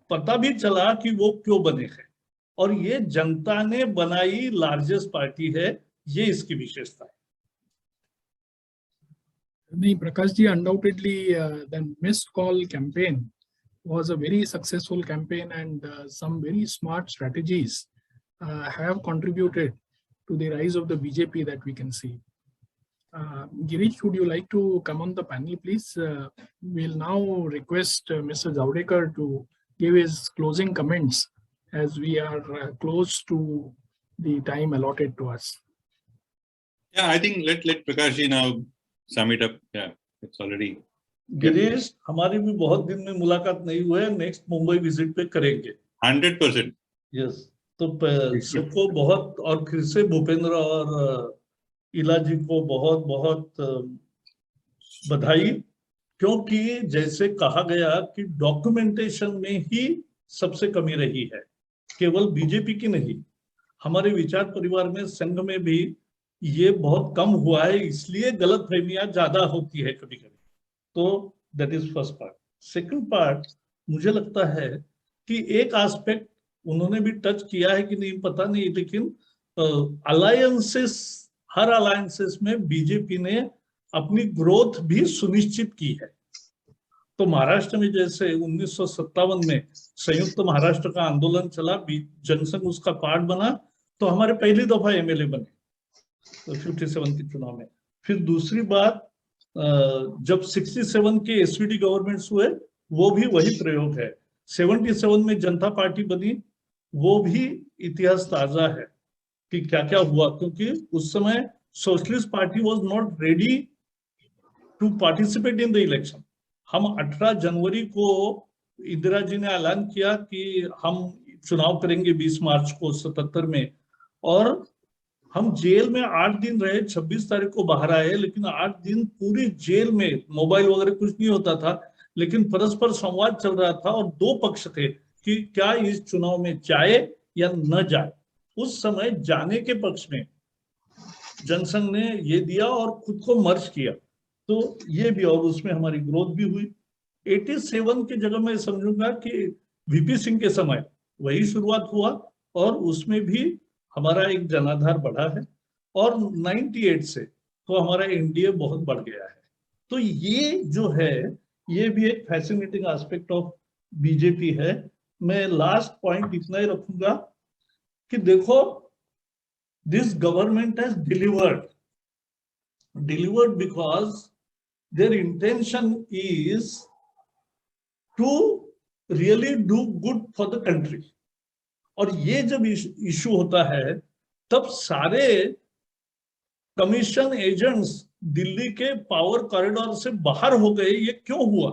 पता भी चला कि वो क्यों बने हैं। और ये जनता ने बनाई लार्जेस्ट पार्टी है, ये इसकी विशेषता है। नहीं, Prakash ji, undoubtedly the missed call campaign was a very successful campaign, and some very smart strategies have contributed to the rise of the BJP that we can see. Girish, would you like to come on the panel, please? We'll now request Mr. Javadekar to give his closing comments as we are close to the time allotted to us. Yeah, I think let Prakash ji now sum it up. Yeah, it's already. Girish, हमारी भी बहुत दिन में मुलाकात नहीं हुई है, next Mumbai visit पे करेंगे 100%. यस। तो सबको बहुत, और फिर से भूपेंद्र और इला जी को बहुत बहुत बधाई, क्योंकि जैसे कहा गया कि डॉक्यूमेंटेशन में ही सबसे कमी रही है, केवल बीजेपी की नहीं, हमारे विचार परिवार में, संघ में भी ये बहुत कम हुआ है, इसलिए गलतफहमियां ज्यादा होती है कभी कभी। तो that is first part. Second part, मुझे लगता है कि एक एस्पेक्ट उन्होंने भी टच किया है कि नहीं पता नहीं, लेकिन अलायंसेस, हर अलायंसेस में बीजेपी ने अपनी ग्रोथ भी सुनिश्चित की है। तो महाराष्ट्र में जैसे 1957 में संयुक्त महाराष्ट्र का आंदोलन चला, जनसंघ उसका पार्ट बना, तो हमारे पहली दफा एमएलए बने 57 के चुनाव में। फिर दूसरी बात, जब 67 के एसवीडी गवर्नमेंट्स हुए, वो भी वही प्रयोग है। 77 में जनता पार्टी बनी, वो भी इतिहास ताजा है कि क्या क्या हुआ, क्योंकि उस समय socialist party was not ready to participate in the election. हम 18 जनवरी को इंदिरा जी ने ऐलान किया कि हम चुनाव करेंगे 20 मार्च को 77 में, और हम जेल में 8 दिन रहे, 26 तारीख को बाहर आए, लेकिन 8 दिन पूरी जेल में मोबाइल वगैरह कुछ नहीं होता था, लेकिन परस्पर संवाद चल रहा था और 2 पक्ष थे कि क्या इस चुनाव में जाए या न जाए। उस समय जाने के पक्ष में जनसंघ ने ये दिया और खुद को मर्ज किया, तो ये भी, और उसमें हमारी ग्रोथ भी हुई। 87 की जगह मैं समझूंगा कि वीपी सिंह के समय वही शुरुआत हुआ, और उसमें भी हमारा एक जनाधार बढ़ा है, और 98 से तो हमारा एनडीए बहुत बढ़ गया है। तो ये जो है, ये भी एक फैसिनेटिंग एस्पेक्ट ऑफ बीजेपी है। मैं लास्ट पॉइंट इतना ही रखूंगा कि देखो, this government has delivered because their intention is to really do good for the country. और ये जब इशू होता है तब सारे कमीशन एजेंट्स दिल्ली के पावर कॉरिडोर से बाहर हो गए। ये क्यों हुआ?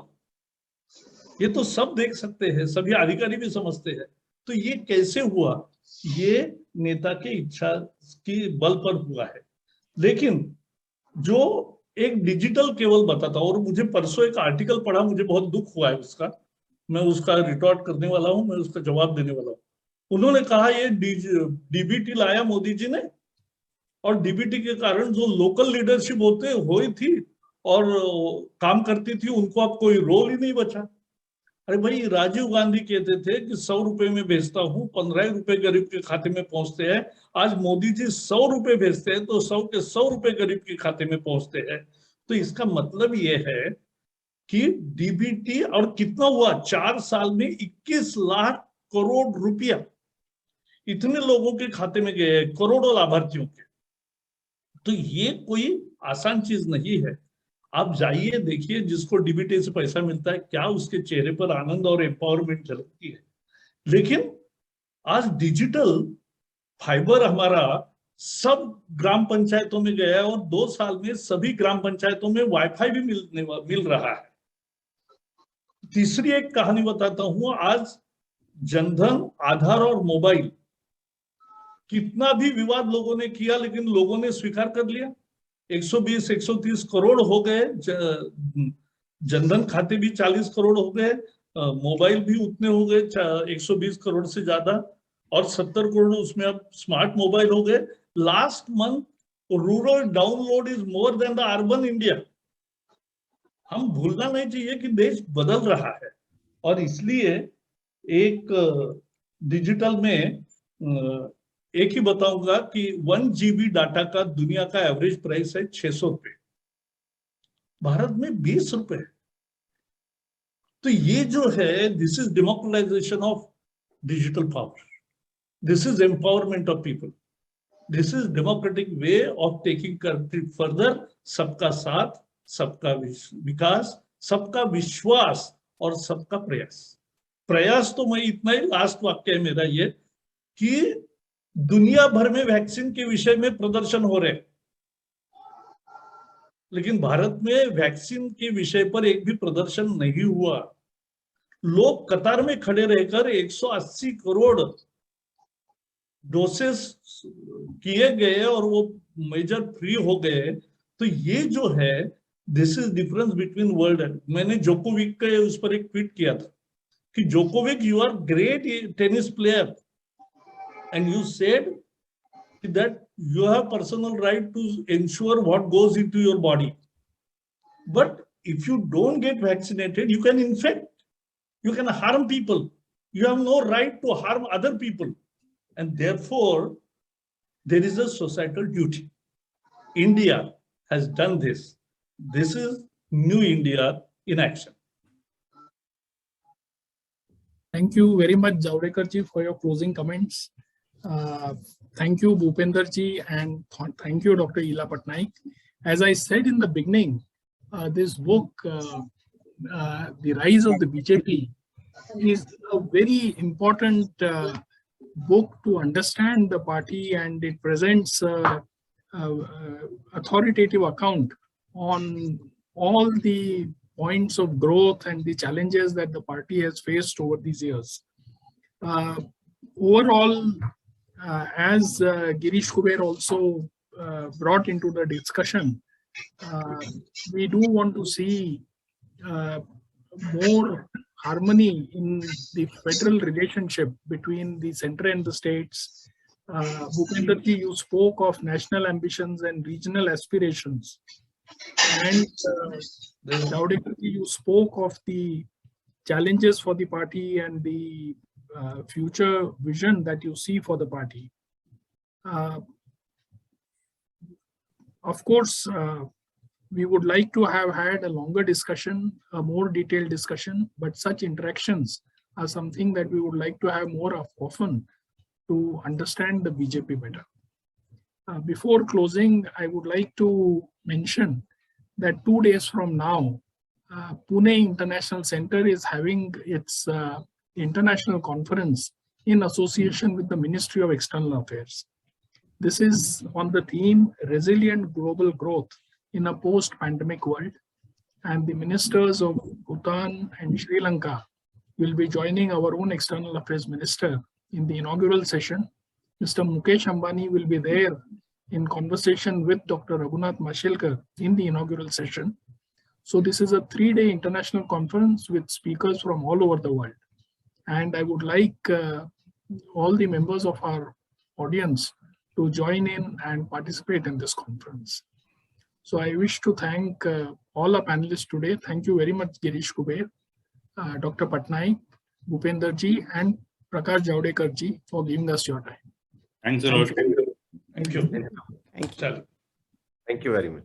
ये तो सब देख सकते हैं, सभी अधिकारी भी समझते हैं। तो ये कैसे हुआ? ये नेता के इच्छा की बल पर हुआ है। लेकिन जो एक डिजिटल केवल बताता, और मुझे परसों एक आर्टिकल पढ़ा, मुझे बहुत दुख हुआ है उसका, मैं उसका रिटॉर्ट करने वाला हूं, मैं उसका जवाब देने वाला हूं। उन्होंने कहा ये डीबीटी लाया मोदी जी ने, और डीबीटी के कारण जो लोकल लीडरशिप हुई थी और काम करती थी, उनको अब कोई रोल ही नहीं बचा। अरे भाई, राजीव गांधी कहते थे कि 100 रुपए में भेजता हूं, 15 रुपए गरीब के खाते में पहुंचते हैं। आज मोदी जी 100 रुपए भेजते हैं तो 100 के 100 रुपए गरीब के खाते में पहुंचते हैं। तो इसका मतलब ये है कि डीबीटी, और कितना हुआ 4 साल में 21 लाख करोड़ रुपया इतने लोगों के खाते में गए, करोड़ों लाभार्थियों के। तो ये कोई आसान चीज नहीं है। आप जाइए, देखिए, जिसको डीबीटी से पैसा मिलता है, क्या उसके चेहरे पर आनंद और एम्पावरमेंट झलकती है। लेकिन आज डिजिटल फाइबर हमारा सब ग्राम पंचायतों में गया है, और 2 साल में सभी ग्राम पंचायतों में वाईफाई भी मिल रहा है। तीसरी एक कहानी बताता हूं। आज जनधन, आधार और मोबाइल, कितना भी विवाद लोगों ने किया, लेकिन लोगों ने स्वीकार कर लिया। 120-130 करोड़ हो गए, जनधन खाते भी 40 करोड़ हो गए, मोबाइल भी उतने हो गए 120 करोड़ से ज्यादा, और 70 करोड़ उसमें अब स्मार्ट मोबाइल हो गए। Last month rural download is more than the urban India. हम भूलना नहीं चाहिए कि देश बदल रहा है, और इसलिए एक डिजिटल में एक ही बताऊंगा कि 1 GB डाटा का दुनिया का एवरेज प्राइस है 600 रुपए, भारत में 20 रुपए। तो ये जो है, this is democratisation of digital power, this is empowerment of people, this is democratic way of taking country further. सबका साथ, सबका विकास, सबका विश्वास और सबका प्रयास। प्रयास तो मैं इतना ही, लास्ट वाक्य है मेरा ये, कि दुनिया भर में वैक्सीन के विषय में प्रदर्शन हो रहे, लेकिन भारत में वैक्सीन के विषय पर एक भी प्रदर्शन नहीं हुआ। लोग कतार में खड़े रहकर 180 करोड़ डोसेस किए गए और वो मेजर फ्री हो गए। तो ये जो है, this is difference between world. मैंने जोकोविक के उस पर एक ट्वीट किया था कि Djokovic, you are great tennis player, and you said that you have personal right to ensure what goes into your body, but if you don't get vaccinated, you can infect, you can harm people, you have no right to harm other people, and therefore there is a societal duty. India has done this. This is new India in action. Thank you very much, Javadekar ji, for your closing comments. Thank you, Bhupender ji, and thank you, Dr. Ila Patnaik. As I said in the beginning, this book, The Rise of the BJP, is a very important book to understand the party, and it presents authoritative account on all the points of growth and the challenges that the party has faced over these years. Overall, as Girish Kuber also brought into the discussion, we do want to see more harmony in the federal relationship between the center and the states. Bhupender ji, you spoke of national ambitions and regional aspirations. And Javadekar ji, you spoke of the challenges for the party and the future vision that you see for the party. Of course, we would like to have had a longer discussion, a more detailed discussion, but such interactions are something that we would like to have more of often, to understand the BJP better. Before closing, I would like to mention that 2 days from now, Pune International Center is having its international conference in association with the Ministry of External Affairs. This is on the theme Resilient Global Growth in a Post-Pandemic World. And the ministers of Bhutan and Sri Lanka will be joining our own External Affairs Minister in the inaugural session. Mr. Mukesh Ambani will be there in conversation with Dr. Raghunath Mashelkar in the inaugural session. So this is a 3-day international conference with speakers from all over the world. And I would like all the members of our audience to join in and participate in this conference. So I wish to thank all our panelists today. Thank you very much, Girish Kuber, Dr. Patnaik, Bhupender ji, and Prakash Javadekar ji for giving us your time. Thanks a lot. Thank you. Thank you. Chalo. Thank you very much.